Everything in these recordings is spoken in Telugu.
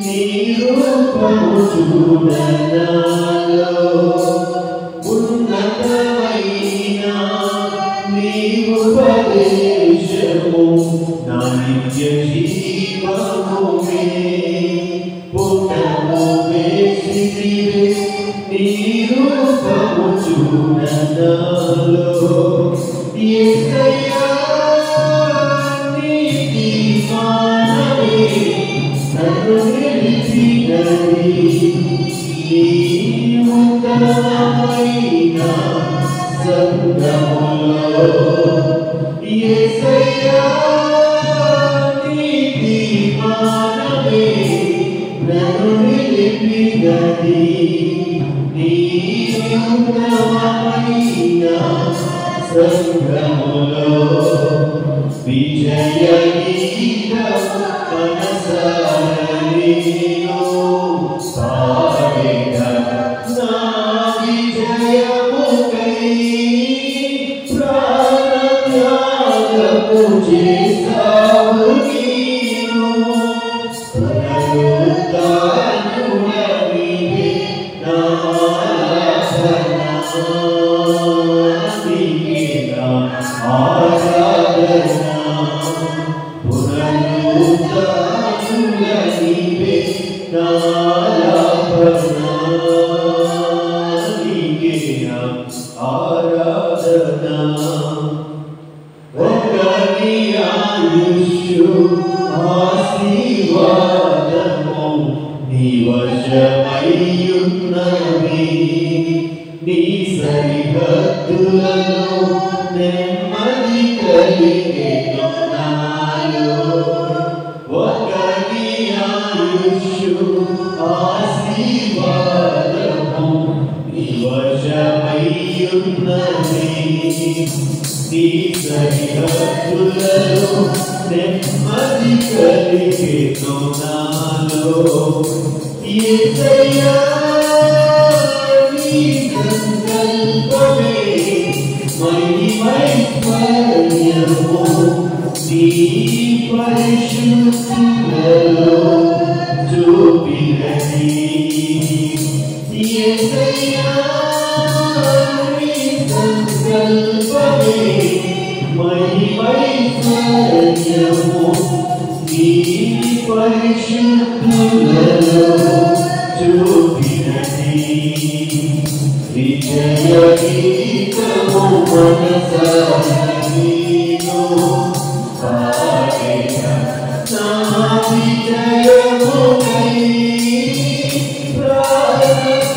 Ni rupam sudana నీ రూపము చూడనాలో యేసయ్యా నీ దీవానమే నన్ను నిలిపినది నీ ఉత్తమమైన సంగములో యేసయ్యా నీ దీవానమే నన్ను నిలిపినది నీ ఉత్తమమైన సంగములో విజయ గీతము మనసారా నేను పాడెదా నా విజయముకై ప్రాణత్యాగము చేసావు నీవు పునరుద్ధానుడవివే నా ఆరాధన పునరుద్ధానుడవివే నా ఆరాధన ఒకని ఆయుష్షు ఆశీర్వాదము నీ వశమయ్యున్నవి నీ సరిహద్దులలో నెమ్మది కలిగెను నాలో ఒకని ఆయుష్షు ఆశీర్వాదము నీ వశమయ్యున్నవి నీ సరిహద్దులలో నెమ్మది కలిగెను నాలో యేసయ్యా నీ సంకల్పమే మహిమైశ్వర్యము నీ పరిశుద్ధులలో చూపినది యేసయ్యా నీ సంకల్పమే మహిమైశ్వర్యము నీ పరిశుద్ధులలో చూపినది విజయ గీతము మనసారా నేను పాడెదా నా విజయముకై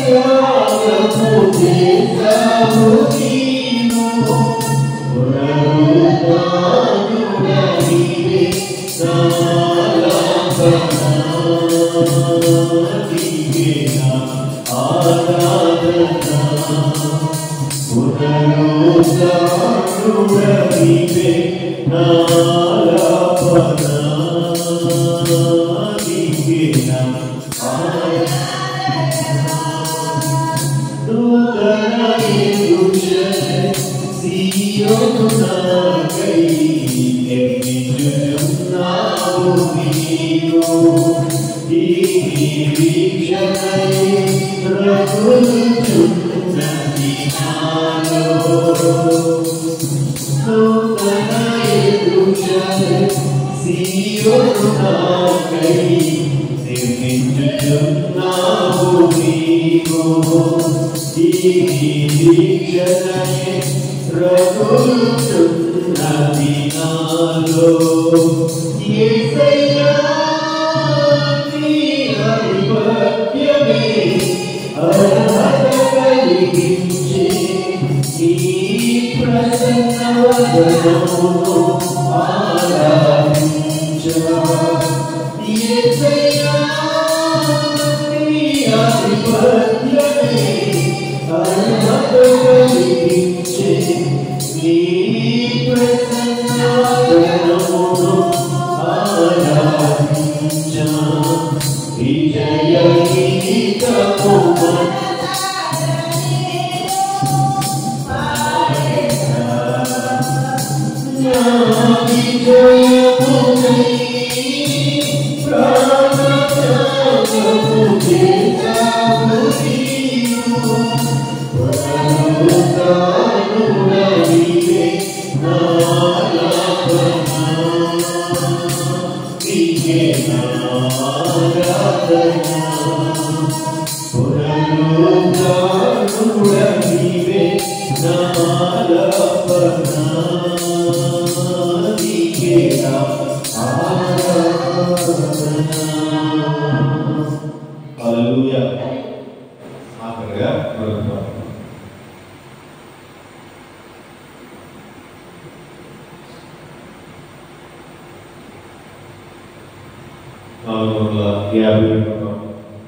ప్రాణత్యాగము చేసావు నీవు పునరుద్ధానుడవివే నా ఆరాధన పునరుద్ధానుడవివే నా ఆరాధన నూతన యెరూషలేము సీయోను నాకై నిర్మించుచున్నావు నీవు ఈ నిరీక్షణై రగులుచున్నది నాలో నూతన యెరూషలేము సీయోను నాకై నిర్మించుచున్నావు నీవు ఈ నిరీక్షణై రగులుచున్నది నాలో యేసయ్యా నీ ఆధిపత్యమే అర్హత కలిగించే నీ ప్రసన్నవదనమును ఆరాధించా యేసయ్యా నీ ఆధిపత్యమే అర్హత కలిగించే నీ ప్రసన్నవదనమును ఆరాధించా విజయ గీతము మనసారా ఆఖరిగా బ్రతుకుతారు.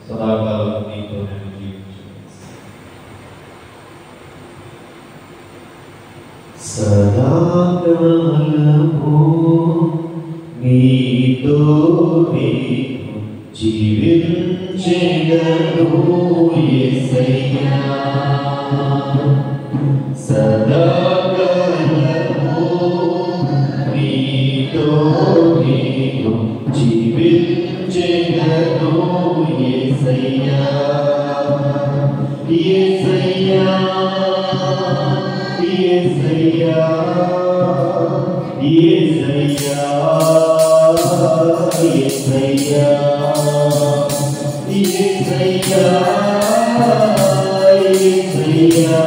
సదాకాలం నీతో నేను జీవించాను. సదాకాలము నీతో నేను జీవించెదను యేసయ్యా. సదాకాలము నీతో నేను జీవించెదను యేసయ్యా. యేసయ్యా యేసయ్యా యేసయ్యా యేసయ్యా యేసయ్యా యేసయ్యా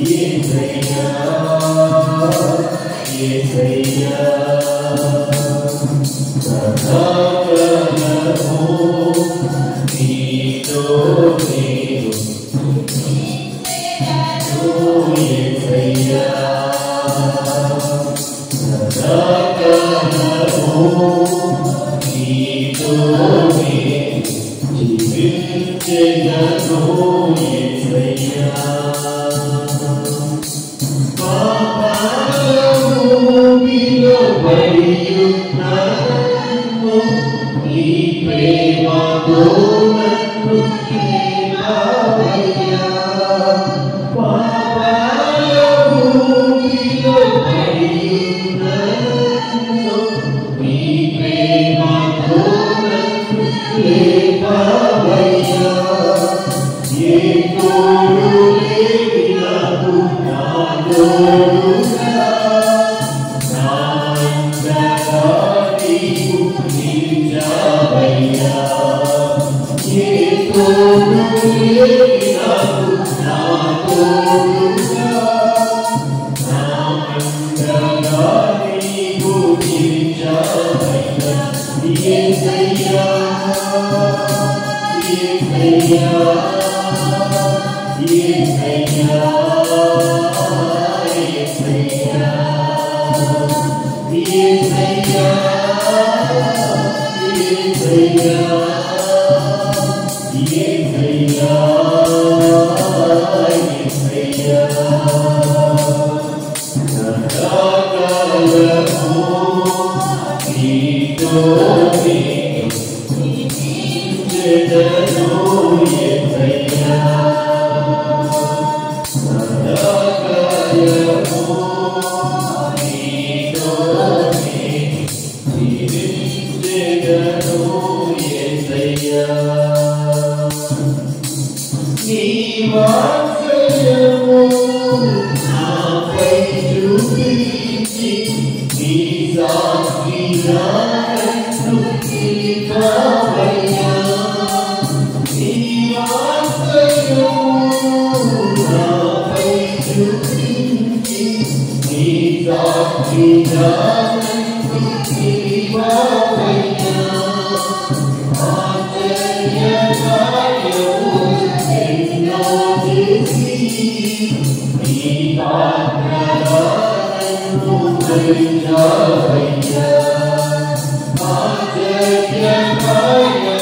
యేసయ్యా యేసయ్యా. సదాకాలము నీతో నేను యేసయ్యా. సదాకాలము నీతో నేను జీవించెదను యేసయ్యా. పాపములో పడియున్నాను నీ ప్రేమతో నన్ను లేపావయ్యా. పాపములో పడియున్నాను నీ ప్రేమతో నన్ను లేపావయ్యా. ఏ తోడు లేని నాకు నా తోడుగా నా అంతగా నీవు నిలిచావయ్యా. ఏ తోడు లేని నాకు నా తోడుగా నా అంతగా నీవు నిలిచావయ్యా. యేసయ్యా యేసయ్యా యేసయ్యా యేసయ్యా యేసయ్యా యేసయ్యా యేసయ్యా యేసయ్యా. సదాకాలము నీతో నేను జీవించెదను యేసయ్యా. సదాకాలము నీతో నేను జీవించెదను యేసయ్యా. నీ వాత్సల్యము నాపై చూపించి నీ సాక్షిగా నన్ను నిలిపావయ్యా. నీ వాత్సల్యము నాపై చూపించి నీ సాక్షిగా నన్ను నిలిపావయ్యా. ఆశ్చర్యకార్యము ఎన్నో చేసి నీ పాత్రగా నన్ను ధరించావయ్యా. ఆశ్చర్యకార్యము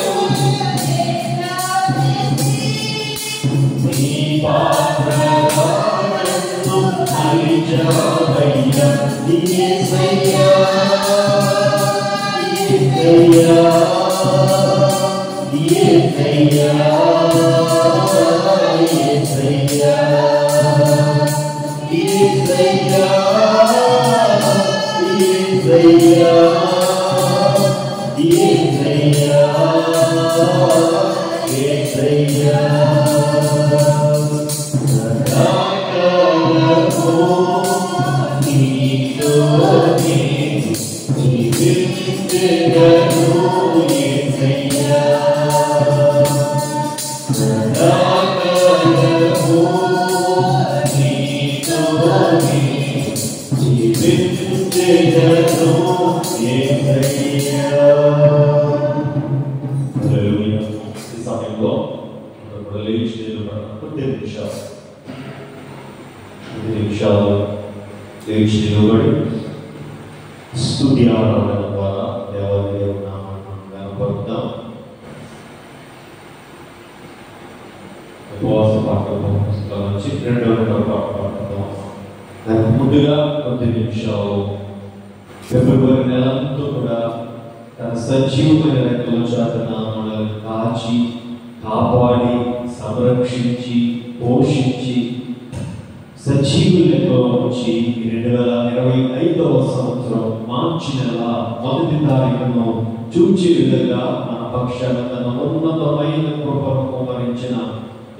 నీ పాత్రగా నన్ను ధరించావయ్యా. యేసయ్యా యేసయ్యా యేసయ్యా యేసయ్యా యేసయ్యా యేసయ్యా యేసయ్యా యేసయ్యా. సదాకాలము నీతో నేను జీవించెదను యేసయ్యా. సదాకాలము నీతో నేను జీవించెదను యేసయ్యా. హల్లెలూయా. ఈ సమయంలో లేచి కొద్ది నిమిషాలు లేచి నిలబడి స్తుతి ఆరాధన ద్వారా దేవాలయ నామాన్ని కనపరుద్దాం. ఉపవాస పాఠం పుస్తకం నుంచి 2వ పాఠం పాడుతాం. దానికి ముందుగా కొద్ది నిమిషాలు ఫిబ్రవరి నెలంతా కూడా తన సజీవమైన రెక్కల చాటున మనల్ని కాచి కాపాడి సంరక్షించి పోషించి సజీవ లెక్కలో నుంచి 2025వ సంవత్సరం మార్చి నెల 1వ తారీఖును చూచే విధంగా మన పక్షాన తన ఉన్నతమైన కృపను కుమరించిన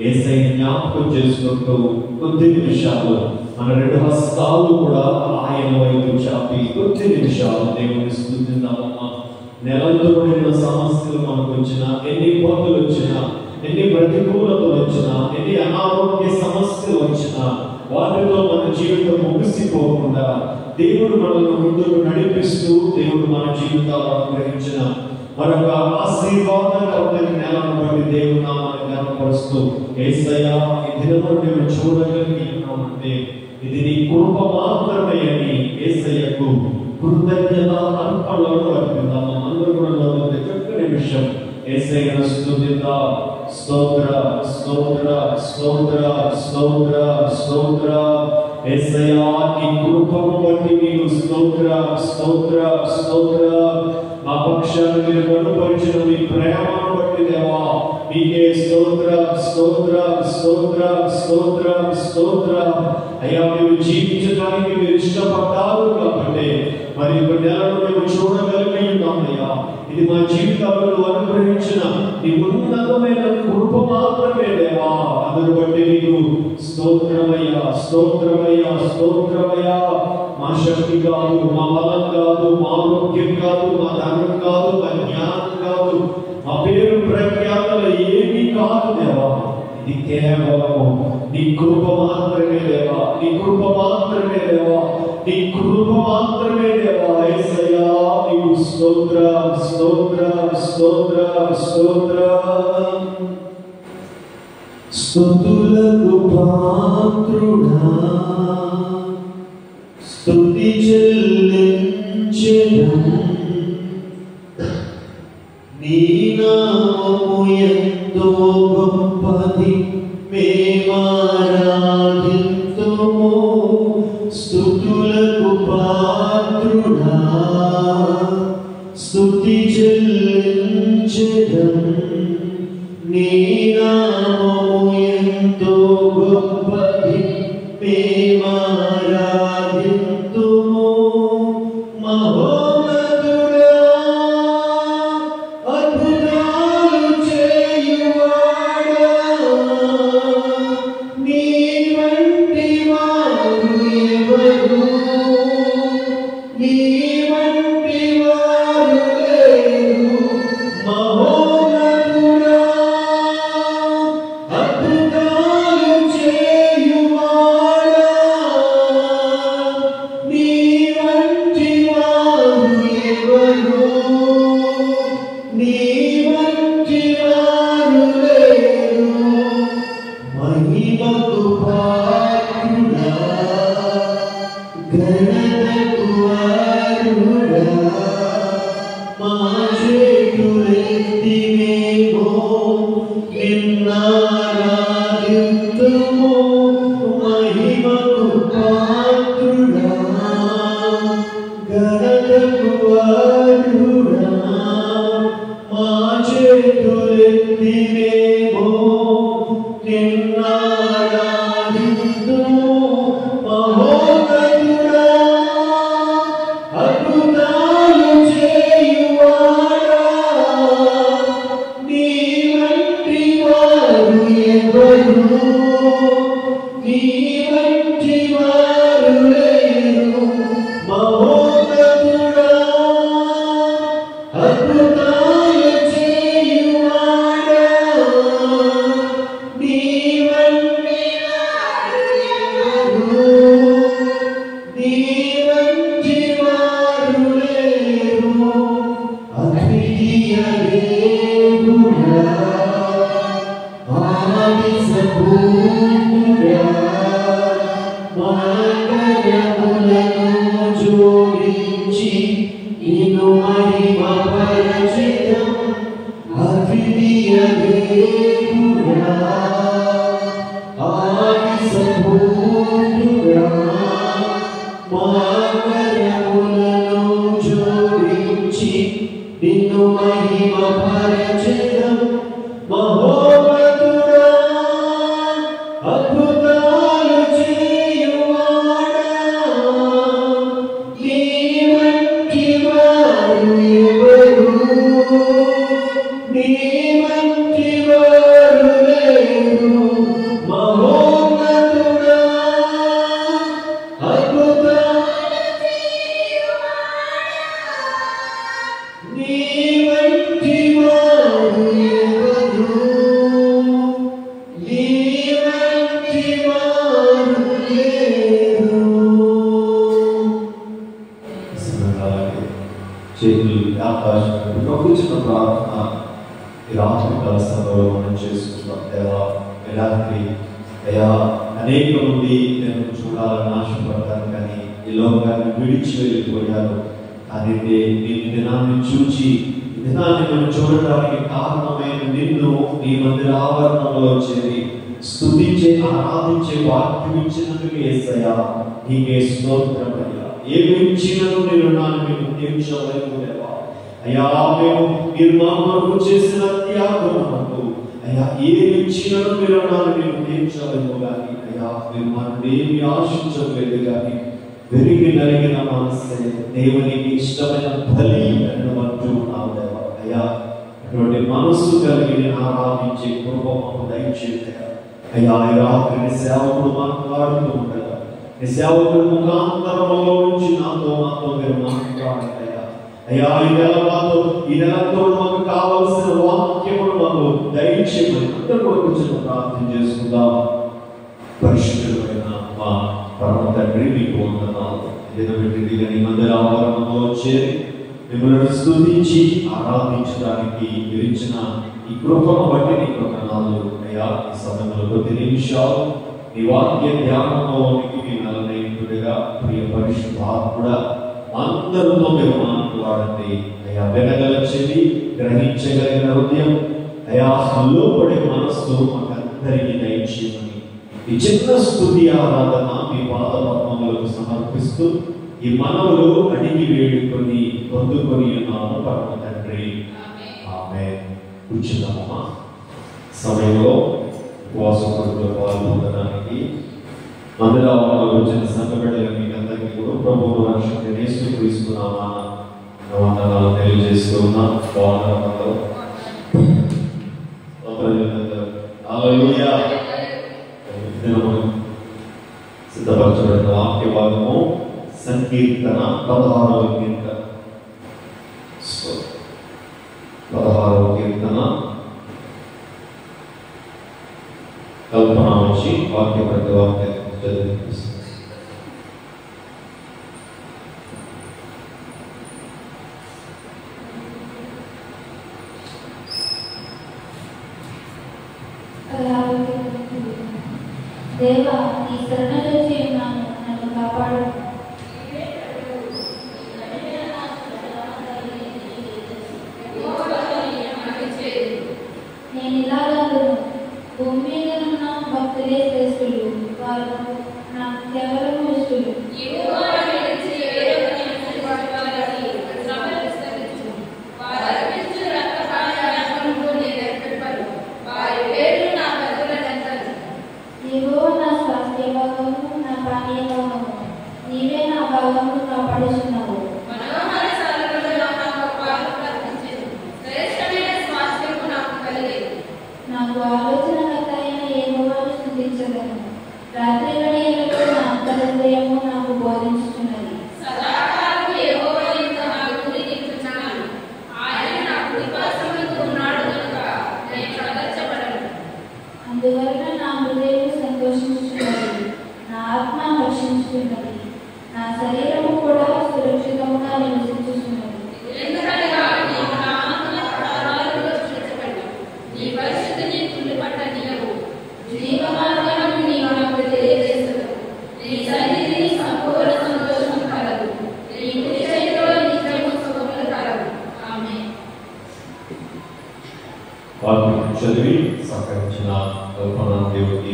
యేసయ్య జ్ఞాపకం చేసుకుంటూ కొద్ది నిమిషాలు మన 2 హస్తాలు కూడా ఆయన వైపు చాపి కొద్ది నిమిషాలు దేవుని స్తుతిద్దామమ్మా. నెలతో కూడిన సమస్యలు మనకు వచ్చినా, ఎన్ని ఇబ్బందులు వచ్చినా, ఎన్ని ప్రతికూలతలు వచ్చినా, ఎన్ని అనారోగ్య సమస్యలు వచ్చినా వాటితో మన జీవితం ముగిసిపోకుండా దేవుడు మనల్ని ముందుకు నడిపిస్తూ దేవుడు మన జీవితాలను అనుగ్రహించిన మరొక ఆశీర్వాదకరమైన నెలను బట్టి దేవుడు నామాన్ని ఘనపరుస్తూ యేసయ్య ఈ దినము మేము చూడగలిగినామంటే ఇది నీ కృప మాత్రమే అని యేసయ్యకు కృతజ్ఞత అర్పణలను అర్పిద్దాం. అందరూ కూడా ఒక్క నిమిషం యేసయ్యను స్తుతిద్దాం. స్తోత్ర స్తోత్ర స్తోత్ర స్తోత్ర స్తోత్ర యేసయ్య నీ కృపను బట్టి నీకు స్తోత్ర స్తోత్ర స్తోత్ర. మా పక్షాన్ని మీరు కనుపరిచిన మీ ప్రేమను బట్టి దేవా మీకే స్తోత్ర స్తోత్ర స్తోత్ర స్తోత్ర స్తోత్ర. అయ్యా మీరు జీవించడానికి మీరు ఇష్టపడ్డారు కాబట్టి మరి ఒక నెలను మేము చూడగలిగి ఉన్నామయ్యా. ఇది మా జీవితాలను అనుగ్రహించిన నీ ఉన్నతమైన కృప మాత్రమే దేవా. అందును బట్టి నీకు స్తోత్రమయ్యా స్తోత్రమయ్యా స్తోత్రమయ్యా. మా శక్తి కాదు, మా బలం కాదు, మా ఆరోగ్యం కాదు, మా ధనం కాదు, మా జ్ఞానం కాదు, మా పేరు ప్రఖ్యాతలు ఏమీ కాదు దేవా. ఇది కేవలము నీ కృప మాత్రమే దేవా, నీ కృప మాత్రమే దేవా, నీ కృప మాత్రమే దేవా. యేసయ్యా నీకు స్తోత్ర స్తోత్ర స్తోత్ర స్తోత్ర. స్తుతులకు పాత్రుడా స్తుతి చెల్లించెదం, నీ నామము ఎంతో గొప్పది మేమారాధింతుము. స్తుతులకు పాత్రుడా స్తుతి చెల్లించెదం, నీ నామము ఎంతో గొప్పది మేమారాధింతుము. మహోన్నతుడా అద్భుతాలు చేయువాడా, నీ వంటి వారు ఎవరు, నీ వంటి వారు లేరు. మహోన్నతుడా అద్భుతాలు చేయువాడా, నీ వంటి వారు ఎవరు, నీ వంటి వారు లేరు. మహిమకు పాత్రుడా ఘనతకు అర్హుడా, మా చేతులెత్తి మేము నిన్నారాధింతుము. మహిమకు పాత్రుడా ఘనతకు అర్హుడా, మా చేతులెత్తి మేము నిన్నారాధింతుము. మహోన్నతుడా అద్భుతాలు చేయువాడా, నీ వంటి వారు ఎవరు, నీ వంటి వారు లేరు. మహోన్నతుడా అద్భుతాలు చేయువాడా, నీ వంటి వారు ఎవరు, నీ వంటి వారు లేరు. అద్వితీయ దేవుడా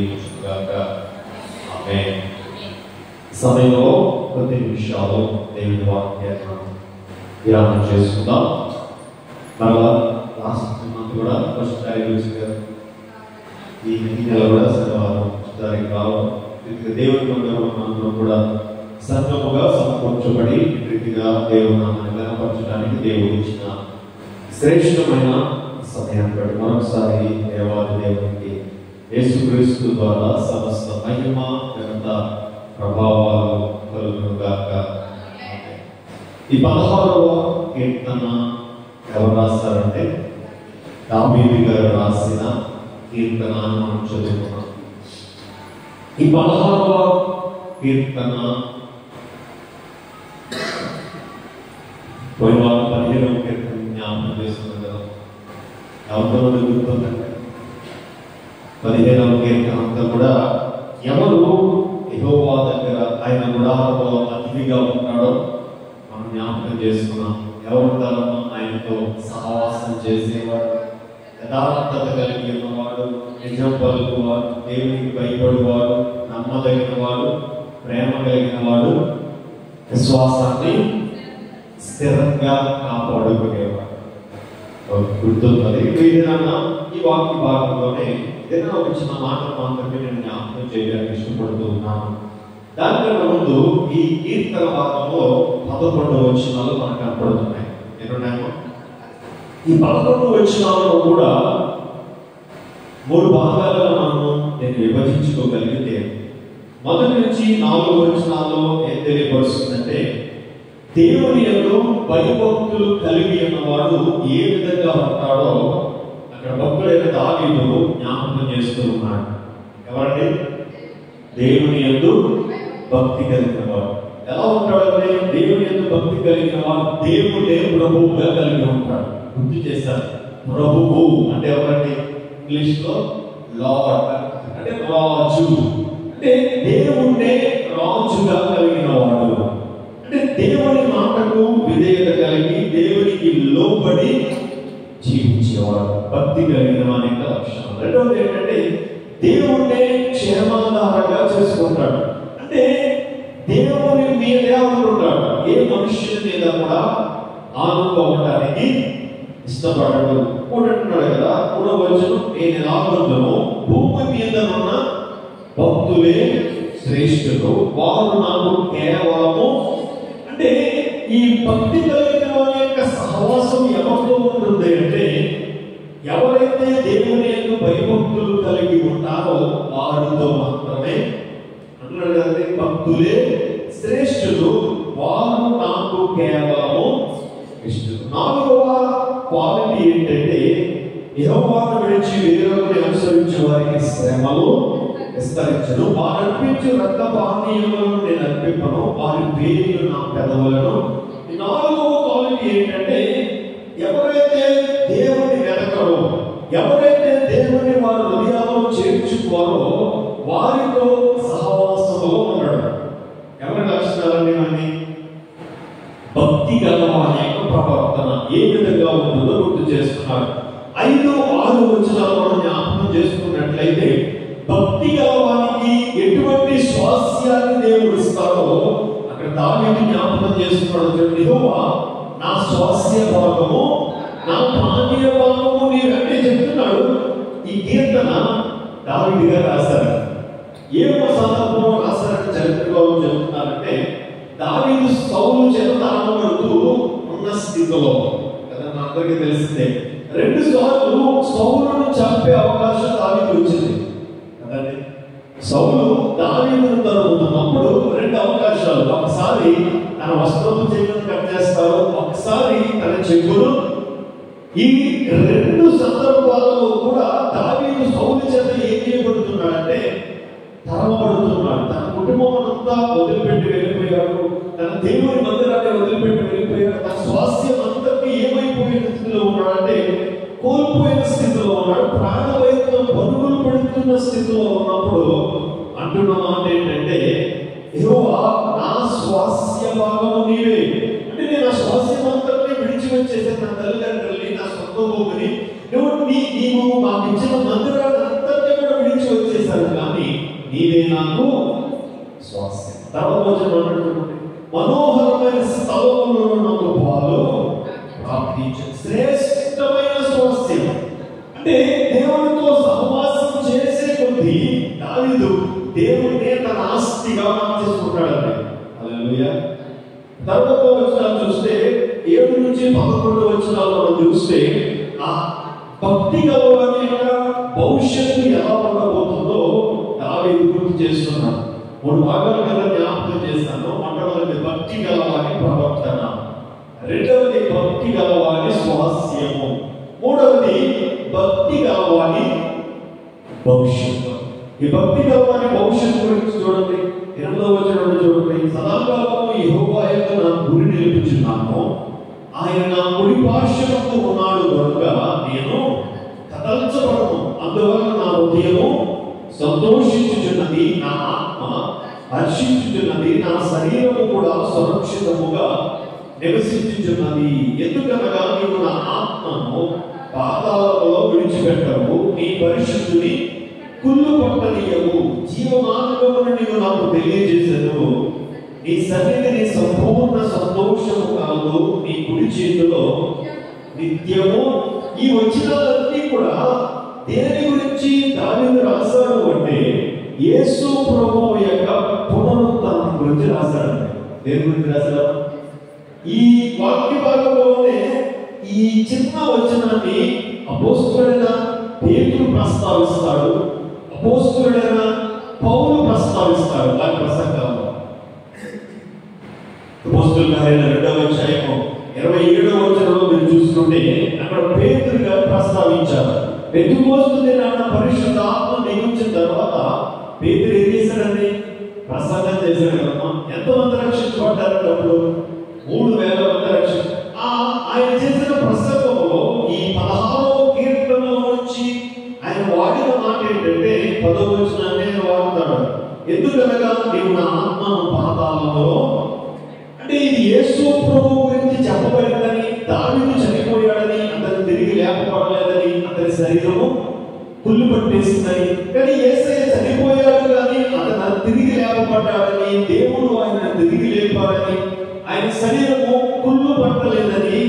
దీవించుగాక. ఆమేన్. సమయంలో కొద్ది నిమిషాలు దేవుని వాక్యాన్ని ధ్యానం చేసుకుందాం. మరలా లాస్ట్ మంత్ కూడా ఫస్ట్ తారీఖు గారు ఈ నెల కూడా శనివారం తారీఖు రావడం దేవుని మందిరం కూడా సంఘముగా సమకూర్చబడి రీతిగా దేవుని నామాన్ని ఘనపరచడానికి దేవుడు ఇచ్చిన శ్రేష్టమైన సమయాన్ని బట్టి మరొకసారి దేవాది దేవునికి యేసుక్రీస్తు ద్వారా సమస్త మహిమ ఘనత ప్రభావాలు కలుగునుగాక. ఈ 16వ కీర్తన ఎవరు రాస్తారంటే దావీదు గారు రాసిన కీర్తన అని మనం చదువుకున్నాం. ఈ 16వ కీర్తన పోయిన వారం 15వ కీర్తన జ్ఞాపకం చేస్తున్నారు కదా, ఎవరితో గుర్తుందంటే 15వ కీర్తన అంతా కూడా ఎవరు యెహోవా దగ్గర ఆయన గుడారంలో అతిథిగా ఉంటాడో మనం జ్ఞాపకం చేసుకున్నాం. ఎవరుంటారో ఆయనతో సహవాసం చేసేవాడు, యథార్థత కలిగి ఉన్నవాడు, నిజం పలుకువాడు, దేవునికి భయపడేవాడు, నమ్మదగిన వాడు, ప్రేమ కలిగిన వాడు, విశ్వాసాన్ని స్థిరంగా కాపాడుకునేవాడు. గుర్తున్నది. ఏదైనా ఈ వాక్య భాగంలోనే ఏదైనా ఒక చిన్న మాట మాత్రమే నేను జ్ఞాపకం చేయడానికి ఇష్టపడుతూ ఉన్నాను. దానికన్నా ముందు ఈ కీర్తన భాగంలో 11 వచనాలు మనకు కనపడుతున్నాయి. ఎన్నున్నాయో ఈ 11 వచనాలను కూడా 3 భాగాలుగా మనము నేను విభజించుకోగలిగితే మొదటి నుంచి 4 వచనాల్లో ఏం తెలియపరుస్తుందంటే దేవుని యందు భయభక్తులు కలిగి ఉన్నవాడు ఏ విధంగా ఉంటాడో అక్కడ భక్తుడైన దావీదు జ్ఞాపకం చేస్తూ ఉన్నాడు. ఎవరండి? దేవుని యందు భక్తి కలిగిన వాడు ఎలా ఉంటాడంటే దేవుని యందు భక్తి కలిగిన వాడు దేవుడే ప్రభువుగా కలిగి ఉంటాడు. గుర్తు చేశారు. ప్రభువు అంటే ఎవరండి? ఇంగ్లీష్ లో లార్డ్ అంటే రాజు, అంటే దేవుడే రాజుగా కలిగిన వాడు, అంటే దేవుని మాటకు విధేయత కలిగి దేవునికి లోబడి జీవించేవాడు భక్తి కలిగిన అనేక లక్షణాలు. రెండవది ఏంటంటే దేవుణ్ణి క్షేమాధారంగా చేసుకుంటాడు, అంటే దేవుని మీదే అనుకుంటాడు. ఏ మనుష్యుని మీద కూడా ఆనుకోవడానికి ఇష్టపడడు. అంటున్నాడు కదా 3వ వచనం, నేను ఎలాగుంటున్నాను భూమి మీద ఉన్న భక్తులే శ్రేష్ఠులు, వారు నాకు కేవలము. అంటే ఈ భక్తి కలిగిన వారి యొక్క సహవాసం ఎవరితో ఉంటుంది అంటే ఎవరైతే దేవుని యొక్క భయభక్తులు కలిగి ఉంటారో వారితో మాత్రమే. అంటున్నాడు కదండి, భక్తులే శ్రేష్ఠులు, వారు నాకు కేవలము ఇష్టం. 4వ క్వాలిటీ ఏంటంటే యెహోవాను విడిచి వేరొకరిని అనుసరించే వారికి శ్రమలు విస్తరించను, వారు అర్పించు రక్త పానీయములను నేను అర్పింపను, వారి పేర్లు నా పెదవులను. 4వ క్వాలిటీ ఏంటంటే ఎవరైతే దేవుని వెతకరో, ఎవరైతే దేవుని వారి హృదయాల్లో చేర్చుకోరో వారితో సహవాసంలో ఉన్నాడు. ఎవరి లక్షణాలన్నీ అని భక్తి గలవారి యొక్క ప్రవర్తన ఏ విధంగా ఉంటుందో గుర్తు చేస్తున్నారు. 5, 6 వచనాలు మనం జ్ఞాపకం చేసుకున్నట్లయితే భక్తి గలవానికి ఎటువంటి స్వాస్యాన్ని దేవుడు ఇస్తాడో అక్కడ దావీదు జ్ఞాపకం చేసుకున్నాడు. యెహోవా నా స్వాస్య భాగము, నా పానీయ భాగము నీవంటే చెప్తున్నాడు. ఈ కీర్తన దావీదు గారు రాశారు. ఏ సందర్భంలో రాశారని చరిత్రలో చెప్తున్నారంటే దావీదు సౌలు చేత తరమబడుతూ ఉన్న స్థితిలో కదా, అందరికీ తెలిసిందే. 2 సార్లు సౌలును చంపే అవకాశం దావీదు వచ్చింది కదండి. సౌలు దావీదును తరుముతున్నప్పుడు 2 అవకాశాలు. ఒకసారి తన వస్త్రము చెవులను కట్ చేస్తారు, ఒకసారి తన చెవులు. ఈ 2 సందర్భాలలో కూడా దావీదు సౌలు చేత ఏం చేయబడుతున్నాడంటే తరమబడుతున్నాడు. తన కుటుంబం అంతా వదిలిపెట్టి వెళ్ళిపోయాడు, తన దేవుని మందిరాన్ని వదిలిపెట్టి వెళ్ళిపోయాడు, తన స్వాస్థ్యం అంతటి ఏమైపోయిన స్థితిలో ఉన్నాడంటే కోల్పోయిన స్థితిలో ఉన్నాడు. ప్రాణభయంతో పరుగులు పెడుతున్న స్థితిలో ఉన్నప్పుడు అంటున్న మాట ఏంటంటే యెహోవా నా స్వాస్థ్య భాగము నీవే. అంటే నేను ఆ స్వాస్థ్యం అంతటినీ విడిచి వచ్చేసి నా తల్లిదండ్రుల్ని, నా సొంత భూమిని, నీవు మాకు ఇచ్చిన మందిరాన్ని అంతటినీ కూడా విడిచి వచ్చేసాను. కానీ నీవే నాకు స్వాస్థ్యం. తర్వాత వచనం మనోహరమైన స్థలములను నాకు పాలు ప్రాప్తించు. శ్రేష్టమైన స్వాస్థ్యం అంటే దేవునితో సహవాసం చేసే కొద్దీ దావీదు దేవుడినే తన ఆస్తిగా మార్చేసుకుంటాడండి. హల్లెలూయా. తర్వాత వచనాలు చూస్తే 7 నుంచి 11 వచనాలు మనం చూస్తే ఆ భక్తి గలవాని యొక్క భవిష్యత్తు ఎలా ఉండబోతుందో దావీదు గుర్తు చేస్తున్నాడు. 3 భాగాలు కదా జ్ఞాపకం చేస్తాను. మొట్టమొదటి భక్తి గలవాని ప్రవర్తన, రెండవది భక్తి గలవాని స్వాస్థ్యము, మూడవది భక్తి గలవాని భవిష్యత్తు. ఈ భక్తి గలవాని భవిష్యత్తు గురించి చూడండి. 8వ వచనంలో చూడండి. సదాకాలము యెహోవా యందు నా గురి నిలుపుచున్నాను, ఆయన నా కుడి పార్శ్వమందు ఉన్నాడు కనుక నేను కదల్చబడను. అందువల్ల నా హృదయము సంతోషించుచున్నది, నా ఆత్మ హర్షించుచున్నది, నా శరీరము కూడా సురక్షితముగా నివసించుచున్నది. ఎందుకనగా నీవు నా ఆత్మను పాతాళములో విడిచిపెట్టవు, నీ పరిశుద్ధుని కుళ్ళు పట్టనీయవు. జీవమార్గమును నీవు నాకు తెలియజేసెదవు. నీ సన్నిధిని సంపూర్ణ సంతోషము కలదు, నీ కుడి చేతిలో నిత్యము. ఈ వచనాలన్నీ కూడా దేని గురించి దావీదు రాశాడు అంటే యేసు ప్రభువు యొక్క పునరుత్థానం గురించి రాశాడు. దేని గురించి రాశాడు? ఈ వాక్య భాగంలోనే ఈ చిన్న వచనాన్ని అపోస్తలుడైన పేతురు ప్రస్తావిస్తాడు, అపోస్తలుడైన పౌలు ప్రస్తావిస్తాడు వారి ప్రసంగంలో. అపోస్తలుల కార్యాలు 2వ అధ్యాయము 27వ వచనంలో మీరు చూస్తుంటే అక్కడ పేతురు గారు ప్రస్తావించారు. పెంతెకొస్తు నాడు పరిశుద్ధ ఆత్మ దిగించిన తర్వాత పేతురు ఏం చేశాడండి? ప్రసంగం చేశాడు కదమ్మా. ఎంతమంది రక్షించబడ్డారంటే అప్పుడు 3000 మంది రక్షించ. ఆయన చేసిన ప్రసంగంలో ఈ 16వ కీర్తనలో నుంచి ఆయన వాడిన మాట ఏంటంటే 10వ వచనాన్ని వాడతాడు. ఎందుకనగా నీవు నా ఆత్మను పాతాళములో, అంటే ఇది యేసు ప్రభువు గురించి చెప్పబడిందని, దావీదు చనిపోయాడని, అతను తిరిగి లేపబడలేదని, అతని శరీరము కుళ్ళు పట్టేసిందని. కానీ యేసయ్య చనిపోయాడు కానీ అతను తిరిగి లేపబడ్డాడని, దేవుడు ఆయన తిరిగి లేపాడని, ఆయన శరీరము కుళ్ళు పట్టలేదని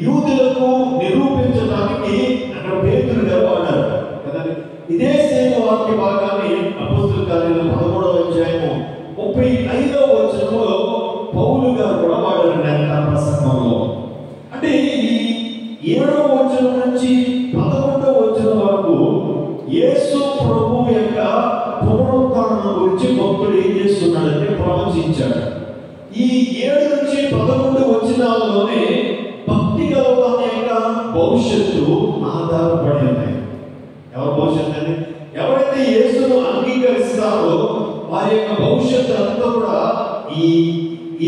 యూదులకు నిరూపించడానికి అక్కడ పేతురు గారు వాడారు కదండి. ఇదే సేవ వాక్య భాగాన్ని అపోస్తలుల కార్యాలు 13వ అధ్యాయము 35వ వచనంలో పౌలు గారు కూడా వాడారు తన ప్రసంగంలో. అంటే ఈ 7వ వచనం నుంచి 11వ వచనం వరకు యేసు ప్రభువు యొక్క పునరుత్థానం గురించి భక్తుడు ఏం చేస్తున్నాడంటే ప్రవచించాడు. ఈ 7 నుంచి 11 వచనాల్లోనే భక్తి గలవాని యొక్క భవిష్యత్తు ఆధారపడి ఉన్నాయి. ఎవరి భవిష్యత్తు అండి? ఎవరైతే యేసును అంగీకరిస్తారో వారి యొక్క భవిష్యత్తు అంతా కూడా ఈ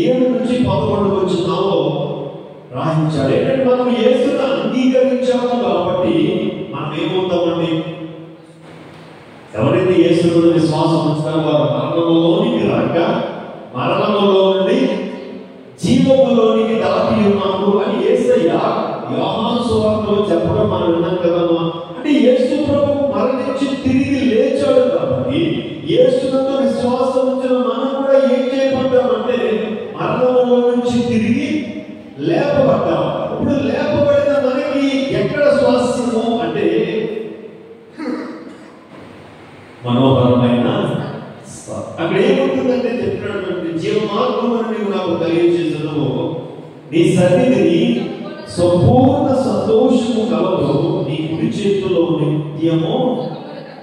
7 నుంచి 11 వచనాల్లో రాయించాడు. ఏంటంటే మనం యేసును అంగీకరించాము కాబట్టి మనం ఏమవుతామండి? ఎవరైతే యేసులో విశ్వాసం ఉంచుతారో వారు మరణంలోనికి రాక మరణంలో నుండి జీవములోనికి దాటి ఉన్నాము అని యేసయ్య యోహాను సువార్తలో చెప్పడం మనం విన్నాం కదమ్మా. అంటే యేసు ప్రభువు మరణించి తిరిగి లేచాడు కాబట్టి యేసునందు విశ్వాసం ఉంచిన మనం కూడా ఏం చేయబడ్డామంటే మరణంలో నుంచి తిరిగి లేపబడ్డాం. ఇప్పుడు లేపబడిన మనకి ఎక్కడ స్వాస్థ్యము అంటే మనోహరమైన అక్కడ ఏముంటుందంటే చెప్పినటువంటి జీవమార్గమును నీవు నాకు తెలియజేసెదవు, నీ సన్నిధిని సంపూర్ణ సంతోషము కలదు, నీ కుడి చేతిలో నిత్యము.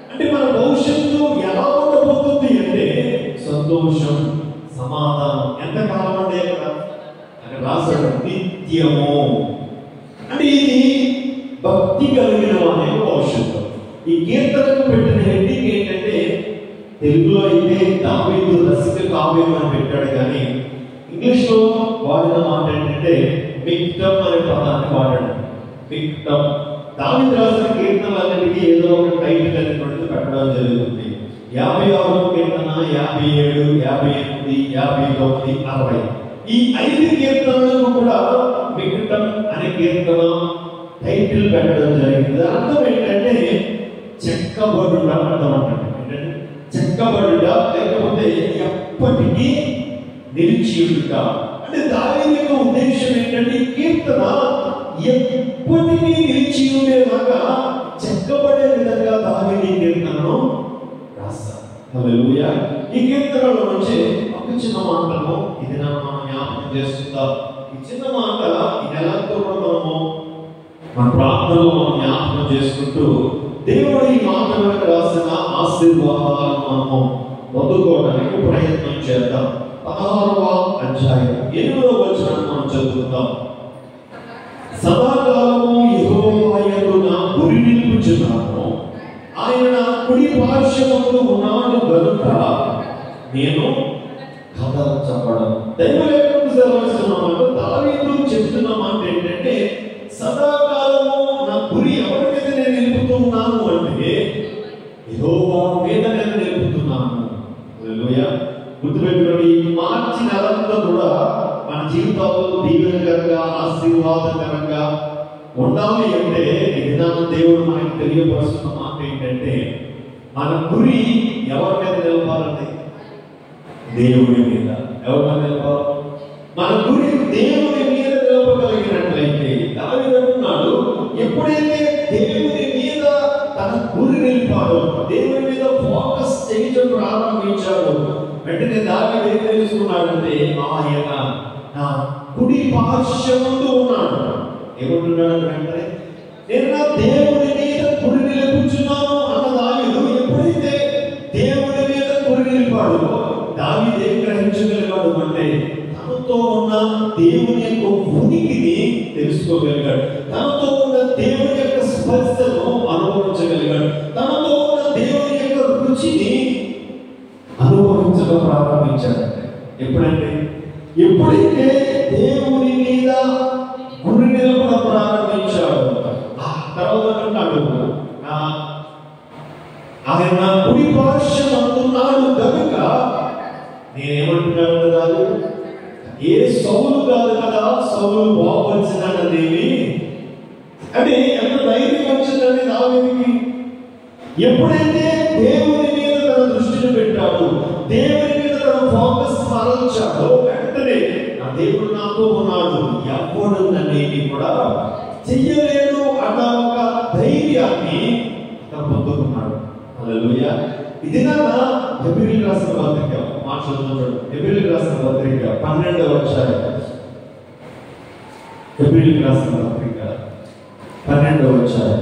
అంటే మన భవిష్యత్తు ఎలా ఉండబోతుంది అంటే సంతోషం, సమాధానం. ఎంతకాలం అంటే అక్కడ రాశాడు నిత్యము. అంటే ఇది భక్తి కలిగిన అనే భవిష్యత్తు. ఈ కీర్తనకు పెట్టిన హెడ్డింగ్ ఏంటంటే తెలుగులో అయితే దావీదు రసిక కావ్యం అని పెట్టాడు, కానీ ఇంగ్లీష్ లో వాడిన మాట ఏంటంటే విక్టమ్ అనే పదాన్ని వాడాడు. విక్టమ్. దావీదు రాసిన కీర్తనలన్నిటికీ ఏదో ఒక టైటిల్ అనేటువంటిది పెట్టడం జరుగుతుంది. 56వ కీర్తన, 57, 58, 59, 60 ఈ 5 కీర్తనలకు కూడా విక్టమ్ అనే కీర్తన టైటిల్ పెట్టడం జరిగింది. అర్థం ఏంటంటే చెక్కబడుట అర్థం అంటాడు. ఏంటంటే చెక్కబడుట, లేకపోతే ఎప్పటికీ నిలిచి ఉండుట. అంటే దావీదు యొక్క ఉద్దేశం ఏంటంటే కీర్తన ఎప్పటికీ నిలిచి ఉండేలాగా చెక్కబడే విధంగా దావీదు ఈ కీర్తనను రాస్తారు. హల్లెలూయా. ఈ కీర్తనలో నుంచి ఒక చిన్న మాటను ఇది మనం జ్ఞాపకం చేసుకుందాం. ఈ చిన్న మాట ఈ నెలంతా కూడా మన ప్రార్థనలో మనం జ్ఞాపకం చేసుకుంటూ దేవుడు ఈ మాట వెనక రాసిన ఆశీర్వాదాలను మనము పొందుకోవడానికి ప్రయత్నం చేద్దాం. 16వ అధ్యాయం 8వ వచనాన్ని మనం చదువుతాం. సదాకాలము యెహోవా యందు నా గురి నిలుపుచున్నాను, ఆయన నా కుడి పార్శ్వమందు ఉన్నాడు గనుక నేను కదల్చబడను. దైవలేఖనం సెలవిస్తున్నమాట, దావీదు చెప్తున్న మాట ఏంటంటే సదాకాలము నా గురి ఎవరి మీద నేను నిలుపుతున్నాను అంటే యెహోవా మీద నేను నిలుపుతున్నాను. హల్లెలూయా. గుర్తుపెట్టుకోండి, మార్చి నెలంతా కూడా మన జీవితాల్లో దీవెనకరంగా ఆశీర్వాదకరంగా ఉండాలి అంటే విధానం దేవుడు మనకి తెలియపరుస్తున్న మాట ఏంటంటే మన గురి ఎవరి మీద నిలపాలండి? దేవుడి మీద. ఎవరి మీద నిలపాలి? మన గురి దేవుడి మీద నిలపగలిగినట్లయితే దావీదు అంటున్నాడు, ఎప్పుడైతే దేవుడి మీద తన గురి నిలిపాడో, దేవుడి మీద ఫోకస్ చేయడం ప్రారంభించాడు, వెంటనే దావీదు ఏం తెలుసుకున్నాడంటే ఆయన నా కుడి పార్శ్వమందు ఉన్నాడు. ఏమంటున్నాడు? వెంటనే నేను నా దేవుడి మీద గురి నిలుపుచున్నాను అన్న దావీదు ఎప్పుడైతే దేవుడి మీద గురి నిలిపాడు, దావీదు ఏం గ్రహించగలిగాడు అంటే తనతో ఉన్న దేవుని యొక్క ఉనికిని తెలుసుకోగలిగాడు, తనతో ఉన్న దేవుని యొక్క స్పర్శను అనుభవించగలిగాడు, తనతో ఉన్న దేవుని యొక్క రుచిని అనుభవించడం ప్రారంభించాడంటే ఎప్పుడంటే ఎప్పుడైతే దేవుని మీద గురి నిలపడం ప్రారంభించాడు, ఆ తర్వాత అన్నాడు ఆయన కుడి పార్శ్వమందున్నాడు కనుక నేనేమంటున్నాను కదా, ఏ సౌలు కాదు కదా సౌలు బాగుపరిచినాడనేవి అంటే ఎంత ధైర్యం వచ్చిందని దావీదుకి. ఎప్పుడైతే దేవుని మీద తన దృష్టిని పెట్టాడు, దేవుని మీద తన ఫోకస్ మరల్చాడో వెంటనే నా దేవుడు నాతో ఉన్నాడు, ఎవడు నన్నేమి కూడా చెయ్యలేడు అన్న ఒక ధైర్యాన్ని తను పొందుకున్నాడు. హల్లెలూయా. ఇది నా హెబ్రీయులకు రాసిన పత్రిక మాట్లాడుతున్నాడు. హెబ్రీయులకు రాసిన పత్రిక 12వ అధ్యాయం. హెబ్రీయులకు రాసిన పత్రిక 12వ అధ్యాయం.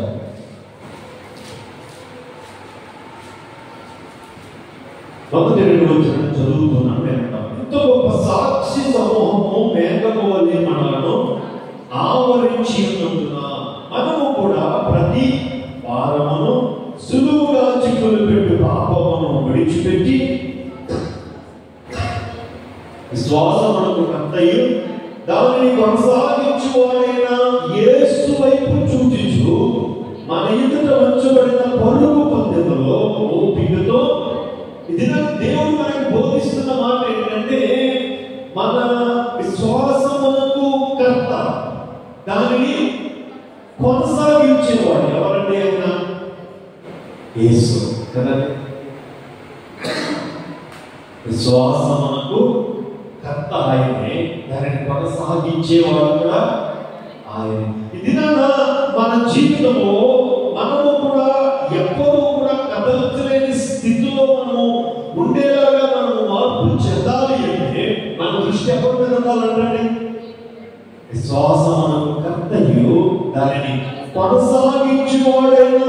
మొదటి 2 వచనాలు చదువుతున్నాను. ఎంతో గొప్ప సాక్షి సమూహము మేఘము వలె మనలను ఆవరించి ఉన్నందున మనము కూడా ప్రతి వారమును సులువుగా చిక్కులు పెట్టు పాపమును విడిచిపెట్టి విశ్వాసమునకు కర్తయు దానిని కొనసాగించువాడైన యేసు వైపు చూచుచు మన ఎదుట ఉంచబడిన పరుగు పందెములో ఓపికతో. ఇది దేవుడు మనకి బోధిస్తున్న మాట ఏంటంటే మన విశ్వాసమునకు కర్త, దానిని కొనసాగించేవాడు ఎవరంటే ఆయన యేసు కదా. విశ్వాసమునకు కర్త ఆయనే, దానిని కొనసాగించేవాడు కూడా ఆయన. ఇది మన జీవితంలో మనము కూడా ఎప్పుడూ కూడా కదల్చలేని స్థితిలో మనము ఉండేలాగా మనము మార్పు చెందాలి అంటే మన దృష్టి ఎవరి మీద ఉండాలంటే విశ్వాసమునకు కర్తయు దానిని కొనసాగించేవాడైన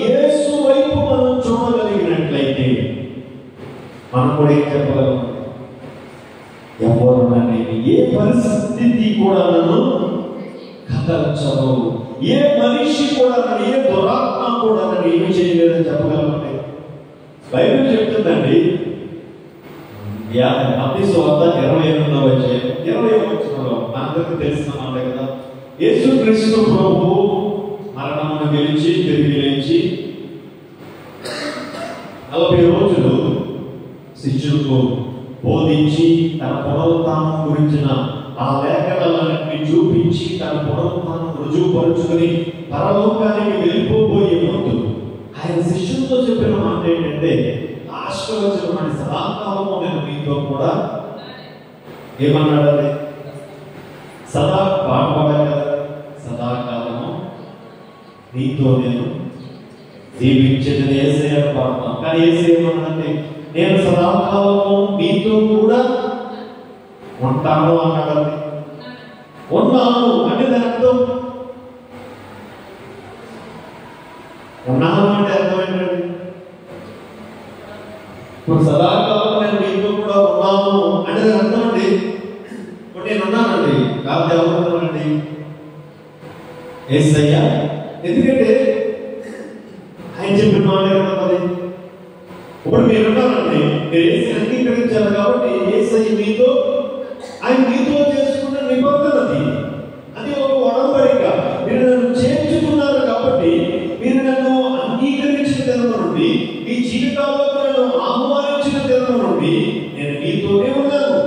యేసు వైపు మనం చూడగలిగినట్లయితే మనం కూడా ఏం చెప్పగలం? ఎవరు అనేది ఏ పరిస్థితి కూడా నన్ను కదల్చదు, ఏ మనిషి కూడా నన్ను, ఏ దురాత్మ కూడా నన్ను ఏమి చేయలేదని చెప్పగలమండి. బైబిల్ చెప్తుందండి, మత్తయి సువార్త 28వ అధ్యాయం 20వ వచనంలో అందరికీ తెలిసిన మాట కదా, యేసుక్రీస్తు ప్రభువు మరణమును గెలిచి తిరిగి లేచి 40 రోజులు శిష్యులకు బోధించి తన పునరుత్థానం గురించిన ఆ లేఖనాలన్నింటినీ చూపించి తన పునరుత్థానం రుజువుపరుచుకుని పరలోకానికి వెళ్ళిపోబోయే ముందు ఆయన శిష్యులతో చెప్పిన మాట ఏంటంటే లాస్ట్ వచ్చిన సదాకాలము నేను మీతో కూడా ఏమన్నాడు? అది సదా పాట పాడాలి కదా, సదాకాలము నీతో నేను జీవించేది యేసయ్య పాడతాం. కానీ యేసయ్య ఏమన్నాడంటే నేను సదాకాలము మీతో కూడా ఉంటాను అన్నాడు. ఉన్నాను అంటే దాని అర్థం, ఉన్నాను అంటే అర్థం ఏంటండి? ఇప్పుడు సదాకాలం నేను మీతో కూడా ఉన్నాను అంటే దాని అర్థం అండి, ఇప్పుడు నేను ఉన్నానండి కాబట్టి ఎవరున్నానండి? యేసయ్య. ఎందుకంటే ఆయన చెప్పిన మాట ఏమన్నది, ఇప్పుడు మీరు ఉన్నానండి, మీరు యేసయ్య అంగీకరించారు కాబట్టి యేసయ్య మీతో, ఆయన మీతో చేసుకున్న నిబంధన అది ఒక ఒడంబడిక. మీరు నన్ను చేర్చుకున్నారు కాబట్టి, మీరు నన్ను అంగీకరించిన దినం నుండి, మీ జీవితాల్లో నన్ను ఆహ్వానించిన దినం నుండి నేను మీతోనే ఉన్నాను,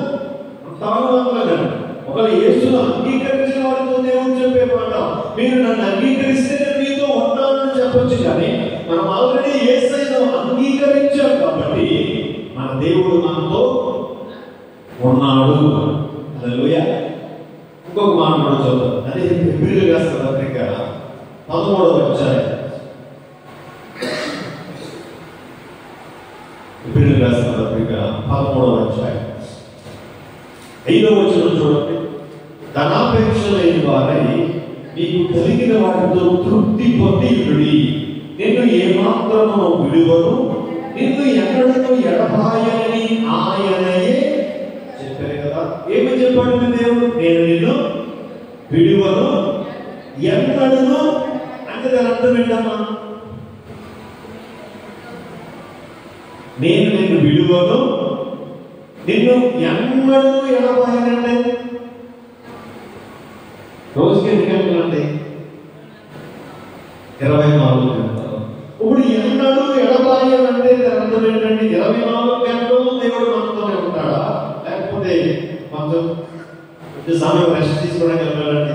ఉంటాను అన్నాను. ఒకవేళ యేసును అంగీకరించిన వారితో దేవుడు చెప్పే మాట, మీరు నన్ను అంగీకరిస్తే నేను మీతో ఉంటానని చెప్పొచ్చు. కానీ మనం ఆల్రెడీ యేసయ్యను అంగీకరించాం కాబట్టి మన దేవుడు మనతో ఉన్నాడు. హల్లెలూయా. ఇంకొక మాట కూడా చూద్దాం. అదే హెబ్రీయులకు రాసిన పత్రిక 13వ అధ్యాయం. హెబ్రీయులకు రాసిన పత్రిక 13వ అధ్యాయం 5వ వచనం చూడండి. ధనాపేక్ష లేని వారై మీకు కలిగిన వాటితో తృప్తి పొంది నిన్ను ఏమాత్రము విడువను, నిన్ను ఎన్నడూ ఎడబాయని ఆయనయే చెప్పారు కదా. ఏమి చెప్పాడు దేవుడు? నేను నిన్ను విడువను ఎన్నడూ అంటే దాని అర్థం ఏంటమ్మా? నేను నిన్ను విడువను, నిన్ను ఎన్నడూ ఎడబాయనంటే రోజుకి ఎన్ని గంటలు అండి? 24 గంటలు. ఇప్పుడు ఎన్నడూ ఎడబాయనంటే దాని అర్థం ఏంటండి? 24 గంటలు దేవుడు మనతోనే ఉంటాడా? లేకపోతే కొంచెం సమయం రెస్ట్ తీసుకోవడానికి వెళ్ళాలండి?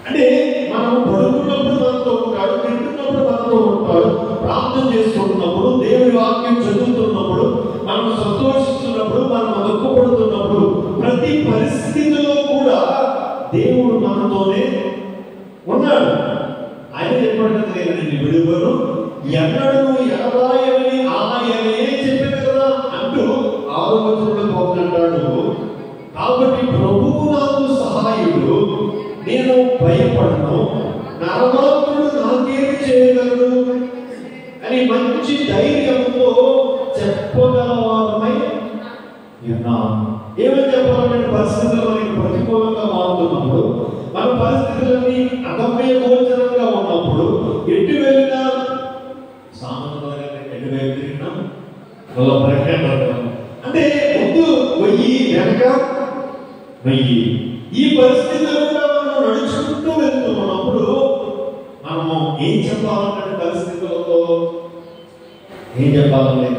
అంటే మనం పడుకున్నప్పుడు మనతో ఉంటాడు, తింటున్నప్పుడు మనతో ఉంటాడు, ప్రార్థన చేసుకుంటున్నప్పుడు, దేవుడి వాక్యం చదువుతున్నప్పుడు, మనం సంతోషిస్తున్నప్పుడు, మనం దుఃఖపడుతున్నప్పుడు, ప్రతి పరిస్థితిలో కూడా దేవుడు మనతోనే ఉన్నాడు. ఆయన చెప్పాడు, నేను నిన్ను విడువను ఎన్నడూ ఎడబాయని ఆయనే చెప్పాడు కదా అంటూ 6వ వచనంలో పోతుంటాడు. కాబట్టి ప్రభువు నాకు సహాయుడు, నేను భయపడను, నరమాత్రుడు నాకేమి చేయగలడు అని మంచి ధైర్యంతో చెప్పగలవారమై ఉన్నాను. ఏమని చెప్పాలంటే పరిస్థితులు మనకి ప్రతికూలంగా మారుతున్నప్పుడు, మన పరిస్థితులన్నీ అగమ్య గోచరంగా ఉన్నప్పుడు, ఎటు వెళ్ళినా సామాన్యంగా ఎటు వైపు తిరిగినా అంటే ముందు వెయ్యి వెనక వెయ్యి. ఈ పరిస్థితుల్లో మనం నడుచుకుంటూ వెళ్తున్నప్పుడు మనము ఏం చెప్పాలంటే పరిస్థితులతో ఏం చెప్పాలంటే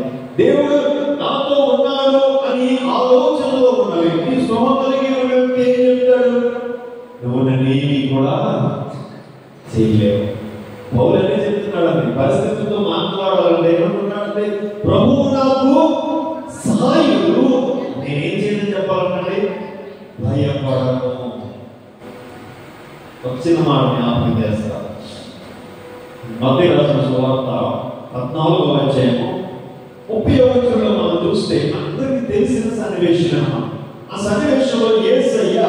దేవుడు నాతో ఉన్నాడు అని ఆలోచనలో ఉన్న వ్యక్తి, స్వభావం కలిగిన వ్యక్తి ఏం చెప్తాడు? నువ్వు నన్నేమి కూడా చేయలేవు. పౌలనే చెప్తున్నాడు. పరిస్థితులతో మాట్లాడాలంటే ఏమంటున్నాడంటే ప్రభువు నాకు సహాయుడు, నేనేం చేయని చెప్పాలంటే భయపడను. వచ్చిన మాట జ్ఞాపకం చేస్తా. మత్తయి రాసిన సువార్త 14వ అధ్యాయము 30వ వచనంలో మనం చూస్తే అందరికీ తెలిసిన సన్నివేశం. ఆ సన్నివేశంలో యేసయ్య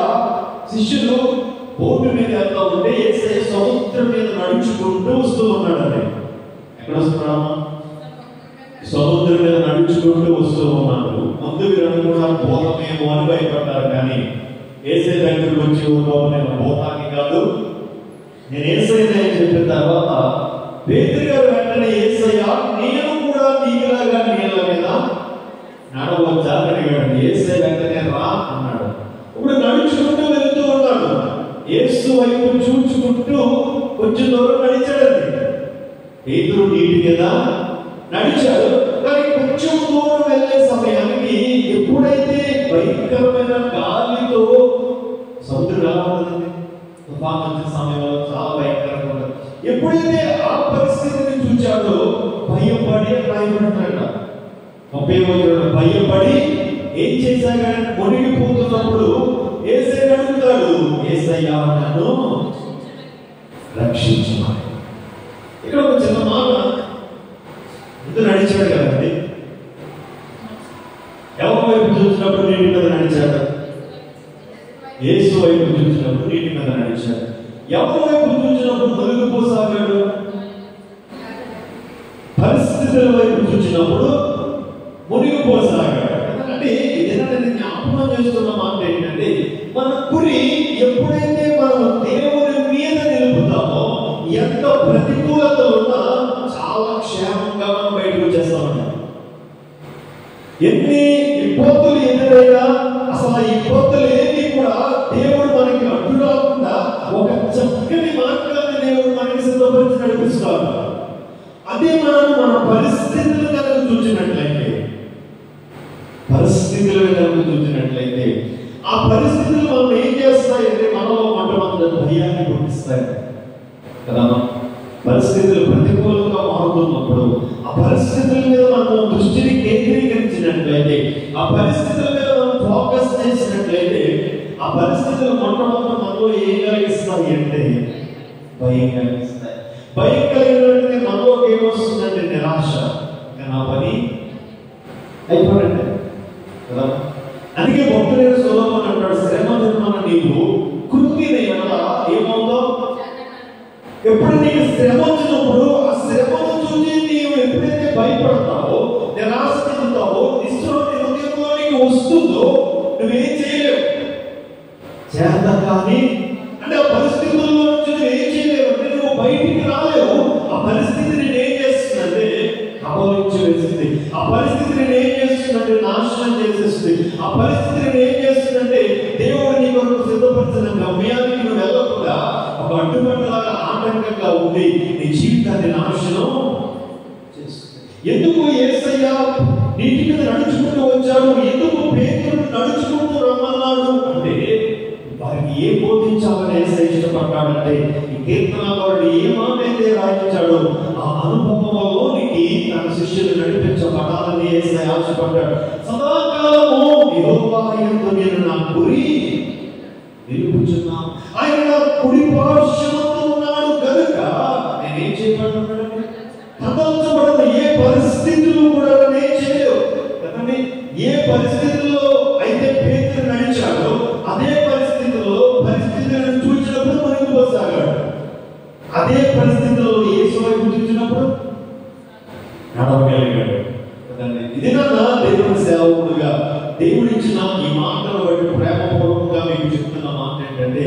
శిష్యులు బోటు మీద వెళ్తా ఉంటే యేసయ్య సముద్రం మీద నడుచుకుంటూ వస్తూ ఉన్నాడు. ఎక్కడ వస్తున్నామా? సముద్రం మీద నడుచుకుంటూ వస్తూ ఉన్నాడు. ముందు మీరు అనుకున్నారు భూతమేమో అని భయపడ్డారు, కానీ యేసయ్య దగ్గరకు వచ్చి నేను భూతాన్ని కాదు, నేను యేసయ్యని అని చెప్పిన తర్వాత పేతురు గారు వెంటనే యేసయ్య నేను కూడా నీకులాగా నీళ్ళ మీద నడవచ్చా అని అడిగాడు. యేసయ్య వెంటనే రా అన్నాడు. ఇప్పుడు నడుచుకుంటూ వెళ్తూ ఉన్నాడు. యేసు వైపు చూచుకుంటూ కొంచెం దూరం నడిచాడండి. పేతురు నీటి మీద నడిచాడు. కానీ కొంచెం దూరం వెళ్ళే సమయానికి ఎప్పుడైతే భయంకరమైన గాలితో సముద్రం ఎలా ఉంటుందండి, తుఫాను వచ్చే సమయంలో చాలా భయంకరంగా ఉంటుంది. ఎప్పుడైతే ఆ పరిస్థితిని చూచాడో భయపడి 30 భయపడి ఏం చేశాడంటే మునిగిపోతున్నప్పుడు యేసయ్య అడుగుతాడు, యేసయ్యా నన్ను రక్షించమని. ఇక్కడ ఒక చిన్న మాట, ముందు నడిచాడు కదండి, ఎవరి వైపు చూసినప్పుడు నీటి మీద నడిచాడు, యేసు వైపు చూసినప్పుడు నీటి మీద నడిచాడు. ఎవరి వైపు చూసినప్పుడు మునిగిపోసాగాడు, పరిస్థితుల వైపు చూసినప్పుడు మునిగిపోసాగాడు. ఎందుకంటే ఏదైనా జ్ఞాపకం చేస్తున్న మాట ఏంటంటే, మన గురి ఎప్పుడైతే మనం దేవుని మీద నిలుపుతామో ఎంత ప్రతికూలత ఉన్నా చాలా క్షేమంగా మనం బయటకు వచ్చేస్తా ఉంటాం. ఎన్ని ఇబ్బందులు ఎదురైనా అసలు ఆ ఇబ్బందులు ఏమి కూడా దేవుడు మనకి అడ్డు రాకుండా ఒక చక్కని మార్గాన్ని దేవుడు మనకి సిద్ధపరిచి నడిపిస్తాడు. అదే మనం మన పరిస్థితులు కనుక చూసినట్లయితే, ఆ పరిస్థితులు మనం ఏం చేస్తాయంటే మనలో మొట్టమొదటి భయాన్ని పుట్టిస్తాయి కదా. పరిస్థితులు ప్రతికూలంగా మారుతున్నప్పుడు ఆ పరిస్థితుల మీద మనం దృష్టిని కేంద్రీకరించినట్లయితే, ఆ పరిస్థితుల మీద మనం ఫోకస్ చేసినట్లయితే, ఆ పరిస్థితులు మొట్టమొదటి మనలో ఏం కలిగిస్తాయి అంటే భయం కలిగిస్తాయి. భయం కలిగినట్లయితే మనలోకి ఏమొస్తుందంటే నిరాశ, నా పని అయిపోయింది కదా. అందుకే భక్తుడైన సొలొమోను అంటాడు, శ్రమ జన్మన నీవు కృంగిన ఎడల ఏమవుతావు. ఎప్పుడు నీకు శ్రమ వచ్చినప్పుడు ఆ శ్రమను చూసి నీవు ఎప్పుడైతే భయపడతావో, నిరాశ చెందుతావో, నిస్పృహ హృదయంలో నీకు వస్తుందో నువ్వేం చేయలేవు. చేత కానీ అంటే ఆ పరిస్థితుల్లో నుంచి నువ్వేం చేయలేవు, అంటే నువ్వు బయటికి రాలేవు. ఆ పరిస్థితి నేను ఏం చేస్తుందంటే కబలించి వేస్తుంది, ఆ పరిస్థితి నేను ఏం చేస్తుందంటే నాశనం చేసేస్తుంది, ఆ పరిస్థితి నేను ఏం చేస్తుందంటే దేవుడు నీ కొరకు సిద్ధపరిచిన గమ్యానికి నువ్వు వెళ్ళకుండా ఒక అడ్డుబండలాగా ఆటంకంగా ఉండి నీ జీవితాన్ని నాశనం చేస్తుంది. ఎందుకు యేసయ్య నీటి మీద నడుచుకుంటూ వచ్చాడు, ఎందుకు పేతురును నడుచుకుంటూ రమ్మన్నాడు అంటే వారికి ఏ బోధించాలని యేసయ్య ఇష్టపడ్డాడంటే, ఈ కీర్తనకారుడు ఏ మాటైతే రాయించాడో ఆ అనుభవంలోనికి తన శిష్యులు నడిపించబడాలని యేసయ్య ఆశపడ్డాడు. సదాకాలము యెహోవా యందు నేను నా గురి నిలుపుచున్నాను, ఆయన నా కుడి పార్శ్వమందు ఉన్నాడు కనుక నేనేం చేయబడుతున్నాను, కదల్చబడిన ఏ పరిస్థితులు కూడా నేను చేయలేవు కదండి. ఏ పరిస్థితుల్లో అయితే పేతురు నడిచాడో అదే పరిస్థితుల్లో పరిస్థితులను చూసినప్పుడు మునిగిపోసాగాడు. అదే పరిస్థితుల్లో యేసు వైపు చూసినప్పుడు నడవగలిగాడు కదండి. ఇది నా దేవుని సేవకుడుగా దేవుడిచ్చిన ఈ మాటలు బట్టి ప్రేమపూర్వకంగా మీకు చెప్తున్న మాట ఏంటంటే,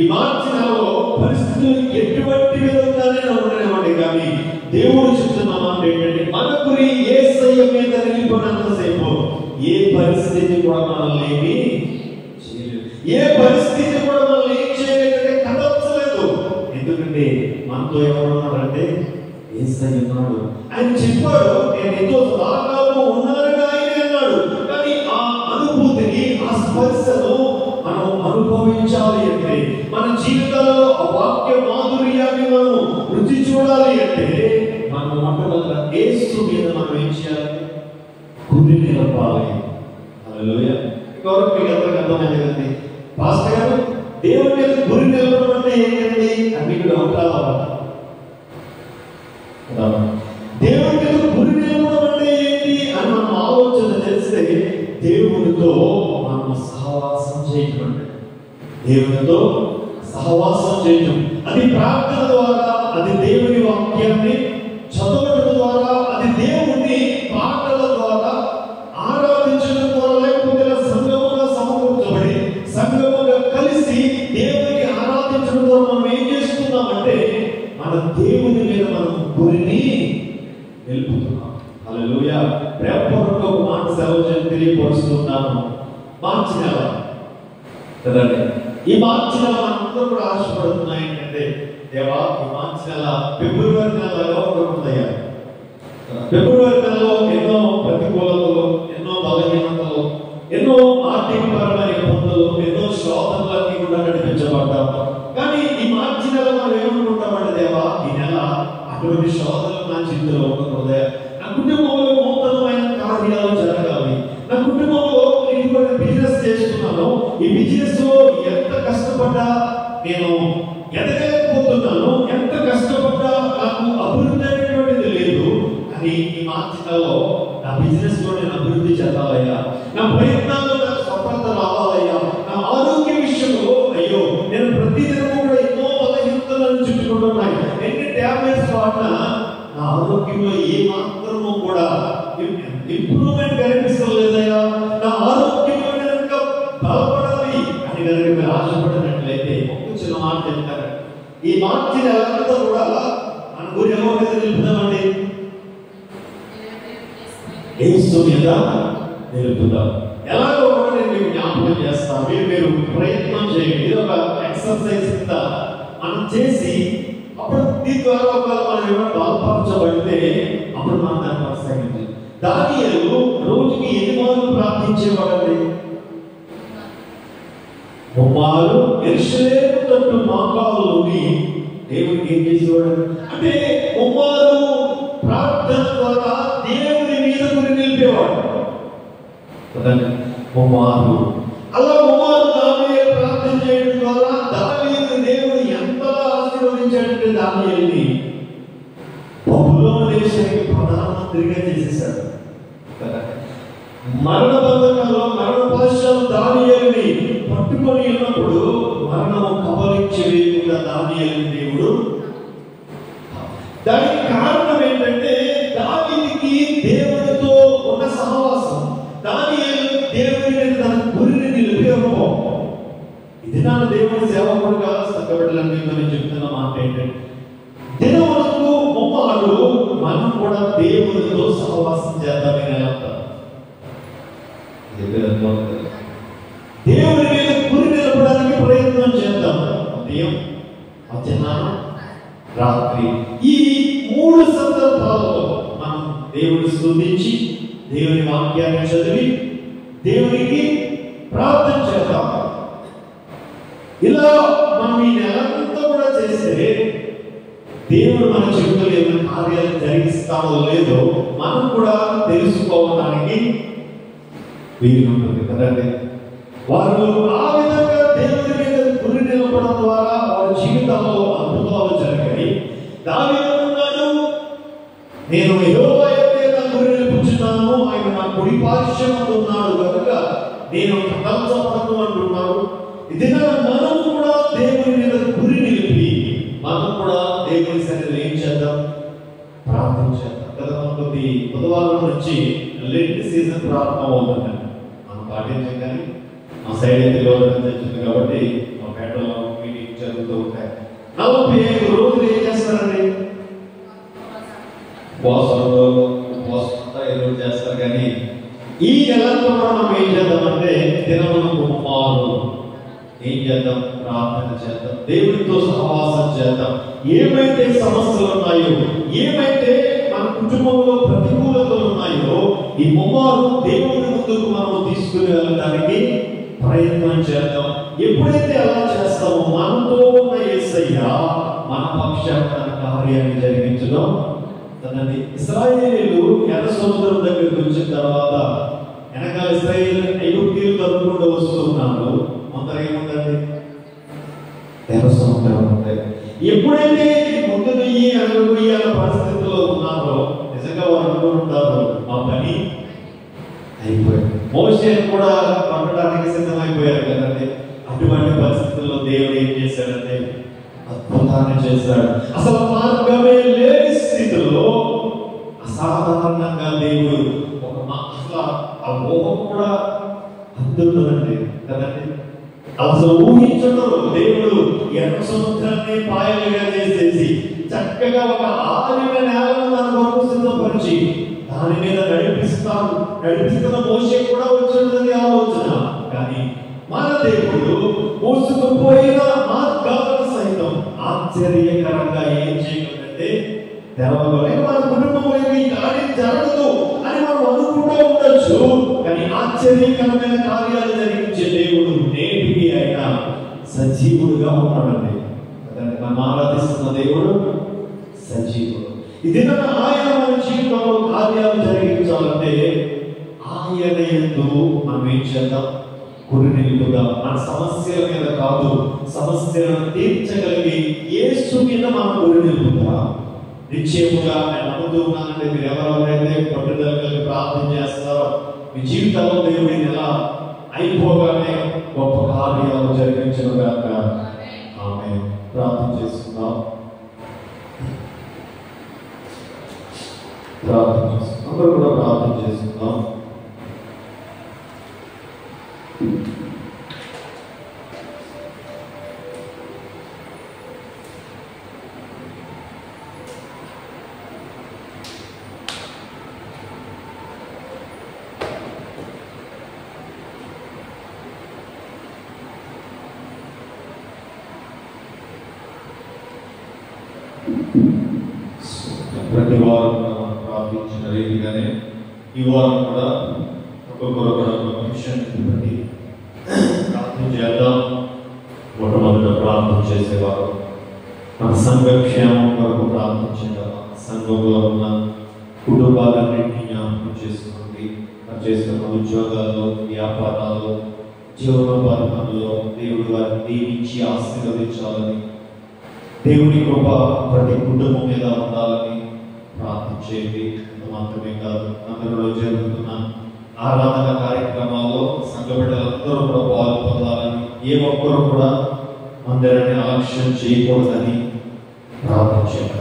ఈ మార్చి నెలలో పరిస్థితులు ఎటువంటి విధంగానే ఉండనివ్వండి, కానీ దేవుడు చెప్తున్న మాట ఏంటంటే, మన గురి యేసయ్య మీద నిలిపినంతసేపు ఏ పరిస్థితి కూడా మనల్ని ఏమీ చేయలేదు, ఏ పరిస్థితి కూడా మనల్ని ఏం చేయలేదంటే కదల్చలేదు. ఎందుకంటే మనతో ఎవరున్నారంటే యేసయ్య ఉన్నాడు. ఆయన చెప్పాడు, నేను ఎంతో సదాకాలము ఉన్నానని ఆయన అన్నాడు. కానీ ఆ అనుభూతిని, ఆ స్పర్శను మనం అనుభవించాలి అంటే, మన జీవితంలో ఆ వాక్య మాధుర్యాన్ని మనం రుచి చూడాలి అంటే, మనం మొట్టమొదట యేసు మీద మనం ఏం చేయాలి, గురి నిలపాలి. హల్లెలూయా. ఇంకొకరు మీకు అందరికీ అర్థమైంది కదండి. పాస్టర్ గారు, దేవుని మీద గురి నిలపడం అంటే ఏంటండి అని మీకు డౌట్ రావాలి. దేవుని మీద గురి నిలపడం అంటే ఏంటి అని మనం ఆలోచన చేస్తే, దేవునితో మనం సహవాసం చేయటం అంటే, దేవునితో సహవాసం చేయటం, అది ప్రార్థన ద్వారా, అది దేవుని వాక్యాన్ని చదవడం ద్వారా, అది దేవుని పాటల ద్వారా, ఆరాధించడం ద్వారా, లేకపోతే సంఘముగా సమకూర్చబడి సంఘముగా కలిసి దేవునికి ఆరాధించడం ద్వారా మనం ఏం చేస్తున్నామంటే మన దేవుని మీద మనం గురిని నిలుపుతున్నాం. హల్లెలూయా. ప్రేమపూర్వకంగా ఒక మాట సెలవు తెలియపరుస్తున్నాను. మార్చి నెల కదండి, ఈ మార్చి నెల మనందరూ కూడా ఆశపడుతున్నాయి ఏంటంటే, దేవా ఈ మార్చి నెల ఫిబ్రవరి నెలలో ఉండకూడదయ్యా. ఫిబ్రవరి నెలలో ఎన్నో ప్రతికూలతలు, ఎన్నో బలహీనతలు, ఎన్నో ఆర్థిక పరమైన ఇబ్బందులు, ఎన్నో శోధనలన్నీ కూడా నడిపించబడ్డాం. కానీ ఈ మార్చి నెల మనం ఏమనుకుంటామంటే, దేవా ఈ నెల అటువంటి శోధనలు నా జీవితంలో ఉండకూడదయా, నా కుటుంబంలో నూతనమైన కార్యాలు ఈ బిజినెస్ లో ఎంత కష్టపడ్డా నేను ఎదగలేకపోతున్నాను, ఎంత కష్టపడ్డా నాకు అభివృద్ధి అనేటువంటిది లేదు. కానీ ఈ మార్చిలో నా బిజినెస్ లో నేను అభివృద్ధి చెందాలయ్యా, నా ప్రయత్నాల్లో నాకు సఫలత రావాలయ్యా, నా ఆరోగ్య విషయంలో అయ్యో నేను ప్రతిదినము కూడా ఎన్నో బలహీనతలను చుట్టుకుంటున్నాయి, ఎన్ని టాబ్లెట్స్ వాడినా నా ఆరోగ్యంలో ఏ మాత్రము కూడా ఇంప్రూవ్మెంట్ కనిపిస్తలేదయ్యా, నా ఆరోగ్యంలో కనుక బలపడాలి అని కనుక మీరు ఆశపడినట్లయితే ఒక చిన్న మాట చెప్తారు. ఈ మార్చి నెలంతా కూడా మన గురి ఎవరి మీద నిలుపుదామండి? యేసు మీద నిలుపుదాం. ఎలాగో కూడా నేను మీకు జ్ఞాపకం చేస్తాను, మీరు ప్రయత్నం చేయండి. ఇది ఒక ఎక్సర్సైజ్ కింద మనం చేసి అప్పుడు దీని ద్వారా ఒకవేళ మనం ఏమైనా బలపరచబడితే అప్పుడు మనం దాన్ని కొనసాగించాలి. దానియేలు రోజుకి 8 మార్లు ప్రార్థించేవాడండి. 3 మార్లు యెరూషలేము తట్టు మోకాళ్ళుని దేవుడికి ఏం చేసేవాడు అంటే 3 మార్లు ప్రార్థన ద్వారా దేవుని మీద గురి నిలిపేవాడు కదండి. 3 మార్లు అలా 3 మార్లు దానియేలు ప్రార్థన చేయడం ద్వారా దావీదు దేవుడు ఎంతలా ఆశీర్వదించాడంటే దానియేలుని బబులోను దేశానికి ప్రధానమంత్రిగా చేసేసాడు. మరణ బంధకంలో మరణ పాశాలు దానియేలుని పట్టుకొని ఉన్నప్పుడు మరణము కబలించి వేయకుండా దానియేలుని దేవుడు. దానికి కారణం ఏంటంటే దావీదుకి దేవునితో ఉన్న సహవాసం, దానియేలు దేవుని మీద తన గురిని నిలిపేమో. ఇది నా దేవుని సేవకుడుగా సంఘబిడ్డలన్నిటితో నేను చెప్తున్న మాట ఏంటంటే దినములకు 3 మార్లు మనం కూడా దేవునితో సహవాసం చేద్దామని అంటారు. దేవుని మీద గురి నిలపడానికి ప్రయత్నం చేద్దాం. ఉదయం, మధ్యాహ్నం, రాత్రి ఈ 3 సందర్భాల్లో మనం దేవుని స్తుతించి దేవుని వాక్యాన్ని చదివి దేవునికి ప్రార్థన చేద్దాం. ఇలా మనం ఈ నెలంతా కూడా చేస్తే దేవుడు మన జీవితంలో ఏమైనా కార్యాలు జరిగిస్తామో లేదో మనం కూడా తెలుసుకోవడానికి వీలుంటుంది కదండి. వారు ఆ విధంగా దేవుని మీద గురి నిలపడం ద్వారా వారి జీవితంలో అద్భుతాలు జరిగాయి. దావీదు అన్నాడు, నేను యెహోవా మీద గురి నిలుపుచున్నాను, ఆయన నా కుడి పార్శ్వమున ఉన్నాడు కనుక నేను కదల్చబడను అంటున్నాడు. ఇది మనం కూడా దేవుని మీద గురి నిలిపి మనం కూడా దేవుని సన్నిధిలో ఏం చేద్దాం? ప్రార్థన చేద్దాం కదా. మనకి బుధవారం నుంచి లెంట్ సీజన్ ప్రారంభం అవుతుందండి. మనం పాటించాం కానీ మా సైడ్ అయితే తెచ్చింది కాబట్టి మా పేటలో మీటింగ్ జరుగుతూ ఉంటాయి. 45 రోజులు ఏం చేస్తారండి? ఏదో చేస్తారు. కానీ ఈ నెలలో మనం ఏం చేద్దామంటే దినములకు 3 మార్లు ఏం చేద్దాం? ప్రార్థన చేద్దాం, దేవునితో సహవాసం చేద్దాం. ఏమైతే సమస్యలు ఉన్నాయో, ఏమైతే మన కుటుంబంలో ప్రతికూలతలు ఉన్నాయో ఈ 3 మార్లు దేవుని ముందుకు మనం తీసుకుని వెళ్ళడానికి ప్రయత్నం చేద్దాం. ఎప్పుడైతే అలా చేస్తామో మనతో ఉన్న యేసయ్య మన పక్షాన తన కార్యాన్ని జరిగించడం తనది. ఇశ్రాయేలీయులు ఎర్ర సముద్రం దగ్గరికి వచ్చిన తర్వాత వెనకాల ఇశ్రాయేలు ఐగుప్తీయులు తరుముకుంటూ వస్తున్నారు. ముందర ఏముందండి? ఎర్ర సముద్రం ఉంటాయి. ఎప్పుడైతే ముందు నెయ్యి అనుభూయాల పరిస్థితుల్లో ఉన్నారో నిజంగా వారు అనుకుంటారు మా పని అయిపోయింది. మోషే కూడా పంపడానికి సిద్ధమైపోయారు కదండి. అటువంటి పరిస్థితుల్లో దేవుడు ఏం చేశాడంటే అద్భుతాన్ని చేశాడు. అసలు మార్గమే లేని స్థితిలో అసాధారణంగా దేవుడు ఒక అసలు ఆ మోహం కూడా అందుతుందండి కదండి. అసలు ఊహించడం దేవుడు ఎర్ర సముద్రాన్ని పాయలుగా చేసేసి చక్కగా ఒక ఆరిన నేలను తన వరకు సిద్ధపరిచి దాని మీద నడిపిస్తున్న మోషే కూడా వచ్చినది ఆలోచన. కానీ మన దేవుడు మోసుకుపోయిన మార్గాలను సైతం ఆశ్చర్యకరంగా ఏం చేయగలంటే తెరవగలే. మన కుటుంబంలో ఈ కార్యం జరగదు అని మనం అనుకుంటూ ఉండొచ్చు, కానీ ఆశ్చర్యకరమైన కార్యాలు జరిగించే దేవుడు నేటికి ఆయన సజీవుడుగా ఉన్నాడండి. మనం ఆరాధిస్తున్న దేవుడు సజీవుడు. ఇది ఆయన మన జీవితంలో కార్యాలు జరిగించాలంటే ఆయన యందు మనం ఏం చేద్దాం? కురినిలుపుగా మన సమస్యల మీద కాదు, సమస్యలను తీర్చగలిగి యేసు మీద మనం కురినిలుపుగా నిశ్చయముగా నేను నమ్ముతున్నానంటే మీరు ఎవరెవరైతే పట్టుదల కలిగి ప్రార్థన చేస్తారో మీ జీవితంలో దేవుని ఎలా అయిపోగానే గొప్ప కార్యాలు జరిగించనుగాక. ఆమె ప్రార్థన చేస్తున్నాం. అందరూ కూడా ప్రార్థన చేస్తున్నాం. ప్రతి వారం మనం ప్రార్థించిన రీతిగానే ఈ వారం కూడా ఒక్కొక్కరు కూడా మిషన్ బట్టి ప్రార్థన చేద్దాం. మొట్టమొదట ప్రార్థన చేసేవారు మన సంఘ క్షేమం కొరకు ప్రార్థించేద్దాం. సంఘంలో ఉన్న కుటుంబాలన్నింటినీ జ్ఞాపకం చేసుకోండి. చేస్తున్న ఉద్యోగాల్లో, వ్యాపారాల్లో, జీవనోపాధి పనుల్లో దేవుడు వారిని దీవించి ఆశీర్వదించాలని, దేవుని కృప ప్రతి కుటుంబం మీద ఉండాలని ప్రార్థించేది. అంత మాత్రమే కాదు, అందరిలో జరుగుతున్న ఆరాధన కార్యక్రమాల్లో సంఘ బిడ్డలందరూ కూడా పాల్పొందాలని, ఏ ఒక్కరు కూడా అందరిని అలక్ష్యం చేయకూడదని ప్రార్థించారు.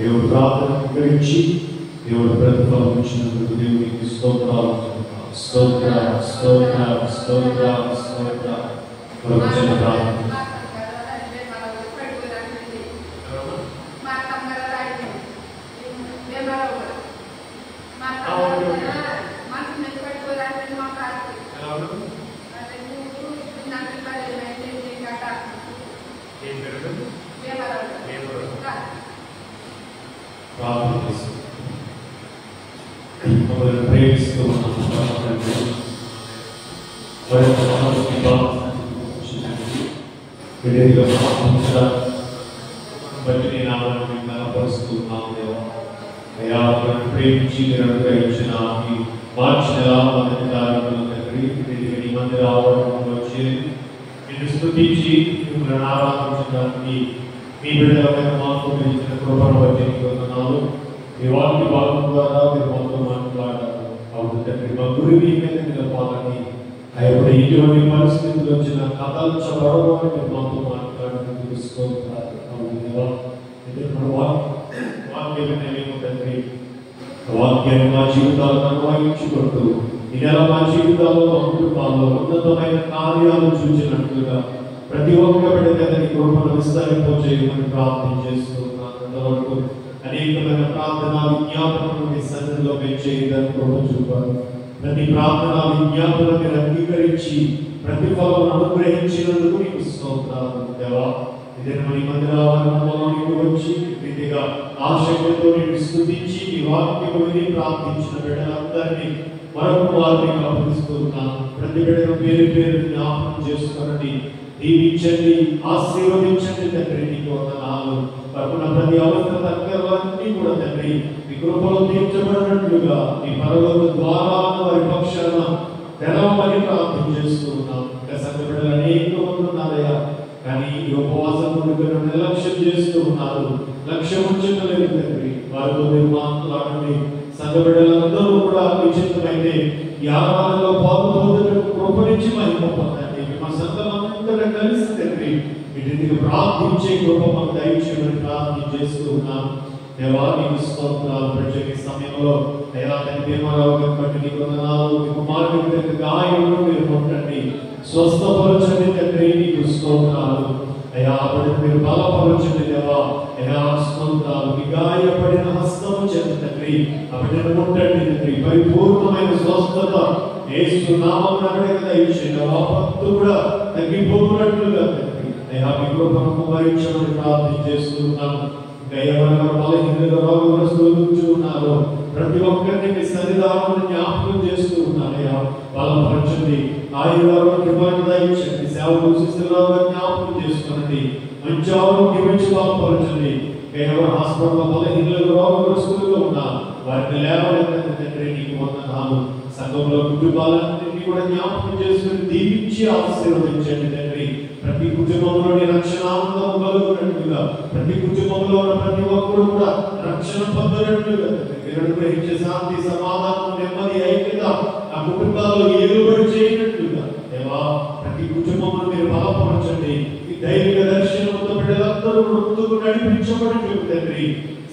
దేవుడు ప్రార్థన గురించి దేవుడు ప్రతిఫలం ఇచ్చినందుకు దేవునికి స్తోత్రాలు. స్తోత్ర స్తోత్ర స్తోత్ర స్తోత్ర. ప్రేమిస్తూ బట్టి నేను బలపరుస్తున్నాను దేవా. అయ్యా ప్రేమించి మీరు అనుగ్రహించిన మార్చి నెల 1వ తారీఖున మంది రావడంలో చేరి నిన్ను స్తుతించి మిమ్మల్ని ఆరాధించడానికి మీ బిడ్డలమైన మాకు ఇచ్చిన కృపను బట్టి పొందుతున్నాను. మీ వాక్య భాగం ద్వారా మీరు మాతో మాట్లాడారు. అవును తండ్రి, మా గురి మీ మీద నిలపాలని, అప్పుడు ఇటువంటి పరిస్థితులు వచ్చిన కథలు చదవడం మీరు మాతో మాట్లాడడానికి స్తోత్రాలు. అవును దేవా, వాక్యమేమో తండ్రి, వాక్యాన్ని మా జీవితాలను అన్వయించుకుంటూ ఈ నెల మా జీవితాల్లో, మా కుటుంబాల్లో ఉన్నతమైన కార్యాలు చూసినట్లుగా ప్రతి ఒక్క బిడ్డ కృపను విస్తరింపజేయమని ప్రార్థన చేస్తున్నాను. అంతవరకు అనేకమైన ప్రార్థన విజ్ఞాపనలు మీ సన్నిధిలో మేము చేయడానికి కృప చూపారు. ప్రతి ప్రార్థన విజ్ఞాపన మీరు అంగీకరించి ప్రతిఫలం అనుగ్రహించినందుకు నీకు స్తోత్రాలు దేవా. ఇదే ఈ మందిరానికి వచ్చి ప్రీతిగా ఆశక్తితో నేను స్తుతించి ఈ వాక్యము విని ప్రార్థించిన బిడ్డలందరినీ మరొక వారిని అప్పగిస్తున్నాను. ప్రతి బిడ్డను పేరు పేరు జ్ఞాపకం చేసుకోండి, దీవించండి, ఆశీర్వదించండి తండ్రి. నీకు వందనాలు. పడుకున్న ప్రతి అవసరం దగ్గరన్నీ కూడా తండ్రి మీ కృపలో తీర్చబడినట్లుగా నీ పరలోక ద్వారాలను వారి పక్షాన తెరవమని ప్రార్థన చేస్తూ ఉన్నాం. ఇంకా సంఘటనలు అనేక మంది ఉన్నారయ్యా, కానీ ఈ ఉపవాసం నిర్లక్ష్యం చేస్తూ ఉన్నారు. లక్ష్యం ఉంచలేదు తండ్రి. వారితో మీరు మాట్లాడండి. సంఘ బిడ్డలందరూ కూడా విచిత్రమైతే ఈ ఆరాధనలో పాల్గొనడానికి కృపరించి మహిమ పొందండి. మా సంఘం అందరూ కలిసి తండ్రి వీటికి ప్రార్థించే కృప మాకు దయచేయమని ప్రార్థన చేస్తూ ఉన్నాం. దేవా నీకు స్తోత్రాలు. ప్రజల సమయంలో అయ్యా తండ్రి భీమరావు గారి నీకు వందనాలు. మీ కుమారుడి గాయములు మీరు పొందండి, స్వస్థపరచండి తండ్రి. నీకు స్తోత్రాలు అయ్యా. మీరు బలపరచండి దేవా. అయ్యా స్తోత్రాలు. మీ గాయపడిన హస్తము చేత తండ్రి అవిడను ముట్టండి తండ్రి. పరిపూర్ణమైన స్వస్థత యేసు నామమున దయచేయండి. ఆపత్తు కూడా తగ్గిపోతున్నట్లుగా తండ్రి అయ్యా మీ కృపను కుమరించమని ప్రార్థన చేస్తున్నాను. ఎవరెవరు బలహీనతలో రోగగ్రస్తులు కూర్చున్నారు ప్రతి ఒక్కరిని మీ సన్నిధానంలో జ్ఞాపకం చేస్తూ ఉన్నారయ్యా. బలపరచండి, ఆయుర్వారోగ్యం దయచేయండి. సేవలు శిశువులుగా జ్ఞాపకం చేసుకోండి. మంచి ఆరోగ్యం ఇచ్చి బలపరచండి. ఎవరు హాస్పిటల్లో బలహీనతలో రోగగ్రస్తులుగా ఉన్నారు వారిని లేవనెత్తండి తండ్రి. నీకు వందనాలు. సంఘంలో కుటుంబాలన్నింటినీ కూడా జ్ఞాపకం చేసుకుని దీవించి ఆశీర్వదించండి తండ్రి. ప్రతి కుటుంబంలోని రక్షణానందం కలుగునట్లుగా, ప్రతి కుటుంబంలో ప్రతి ఒక్కరు కూడా రక్షణ పొందినట్లుగా మీరు గ్రహించే శాంతి, సమాధానం, నెమ్మది, ఐక్యత ఆ కుటుంబాల్లో ఏలుబడి చేయనట్లుగా దేవా ప్రతి కుటుంబంలో మీరు బలపరచండి. ఈ దైవిక దర్శనంతో బిడ్డలందరూ ముందుకు నడిపించబడి తండ్రి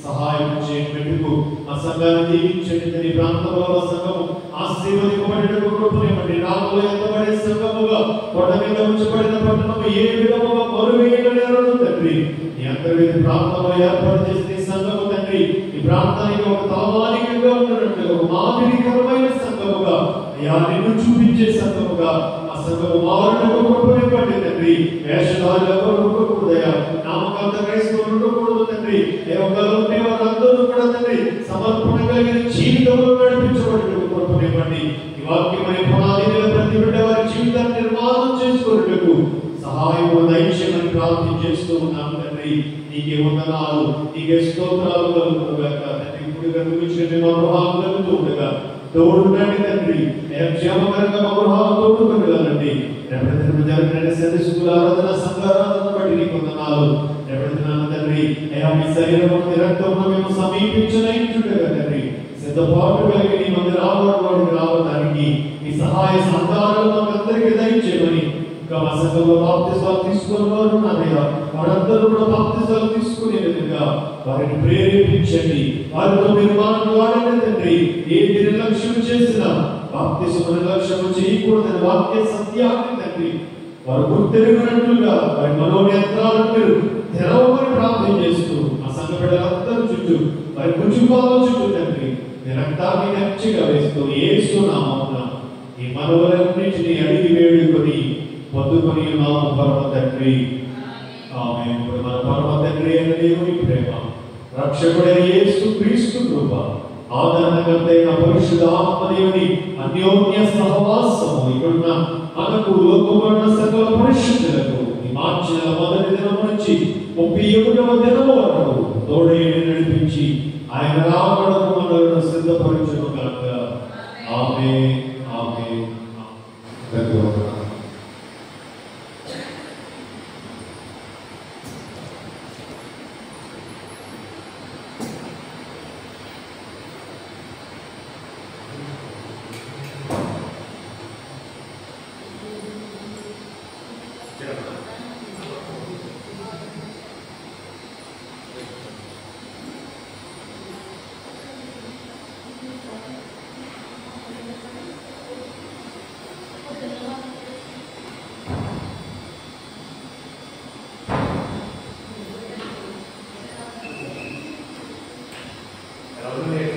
సహాయం చేయటకు ఆ సంఘాన్ని దీవించండి తండ్రి. ప్రాంతంలో సంఘము ఆశీర్వదింపబడినకు కృపనివ్వండి. నామములో ఎత్తబడే సంఘముగా కొండ మీద ఉంచబడిన పట్టణము ఏ విధముగా మరువేయలేరు తండ్రి. ఈ అంతర్వేది ప్రాంతంలో ఏర్పాటు చేసిన ఈ సంఘము తండ్రి ఈ ప్రాంతానికి ఒక తలమానికంగా ఉన్నట్లుగా ఒక మాదిరికరమైన సంఘముగా అయ్యా నిన్ను చూపించే సంఘముగా ఆ సంఘము మారుటకు కృపనివ్వండి తండ్రి. వేషధారులు ఎవరు ఉండకూడదయ్యా, నామకాంత క్రైస్తవులు ఉండకూడదు తండ్రి. దేవగలుగునే వారందరూ కూడా తండ్రి సమర్పణ కలిగిన జీవితంలో నడిపించబడినట్టు కృపనివ్వండి. ఈ వాక్యమనే పునాది మీద ప్రతి బిడ్డ వారి జీవితాన్ని నిర్మాణం చేసుకోవటకు సహాయం దయచేయమని ప్రార్థన చేస్తూ ఉన్నాను తండ్రి. నీకే వందనాలు, నీకే స్తోత్రాలు కలుగునుగాక తండ్రి. ఇప్పుడు కనిపించిన మా గృహాలు కలుగుతూ ఉండగా తోడుండండి తండ్రి. క్షేమకరంగా మా గృహాలు తోడుకొనగలండి. రేపటి జరిగిన సండే స్కూల్ ఆరాధన, సంఘారాధన బట్టి నీకు వందనాలు. రేపటి తండ్రి అయ్యా మీ శరీరం రక్తంలో మేము సమీపించనైతుండగా తండ్రి సిద్ధపాటు కలిగి నీ మందిరానికి రావడానికి మీ సహాయ సహకారాలు మాకందరికీ దయచేయమని ఇంకా మా సంఘంలో బాప్తిస్వాలు తీసుకుని వారు ఉన్నారయ్యా వారందరూ కూడా బాప్తిస్వాలు తీసుకునే విధంగా వారిని ప్రేరేపించండి. వారితో మీరు మాట్లాడండి తండ్రి. ఏ నిర్లక్ష్యం చేసినా బాప్తిస్మ నిర్లక్ష్యం చేయకూడదని వాక్య సత్యాన్ని తండ్రి వారు గుర్తెరిగినట్లుగా వారి మనోనేత్రాలను మీరు తెరవమని ప్రార్థన చేస్తూ ఆ సంఘ బిడ్డలందరూ చుట్టూ వారి కుటుంబాల చుట్టూ తండ్రి మీ రక్తాన్ని గట్టిగా వేస్తూ యేసు నామమున ఈ మనవలన్నింటినీ అడిగి వేడుకొని పొందుకొని నామ పరమ తండ్రి ఆమేన్. మన పరమ తండ్రి అయిన దేవుని ప్రేమ, రక్షకుడైన యేసు క్రీస్తు కృప, ఆదరణకర్తైన పరిశుద్ధ ఆత్మదేవుని అన్యోన్య సహవాసము ఇక్కడున్న మనకు లోకమున్న సకల పరిశుద్ధులకు ఈ మార్చి నెల మొదటి దినం నుంచి 31వ దినము వరకు తోడేని నడిపించి ఆయన రాకడకు మనలను సిద్ధపరచును గాక. ఆమేన్ ఆమేన్. Amen.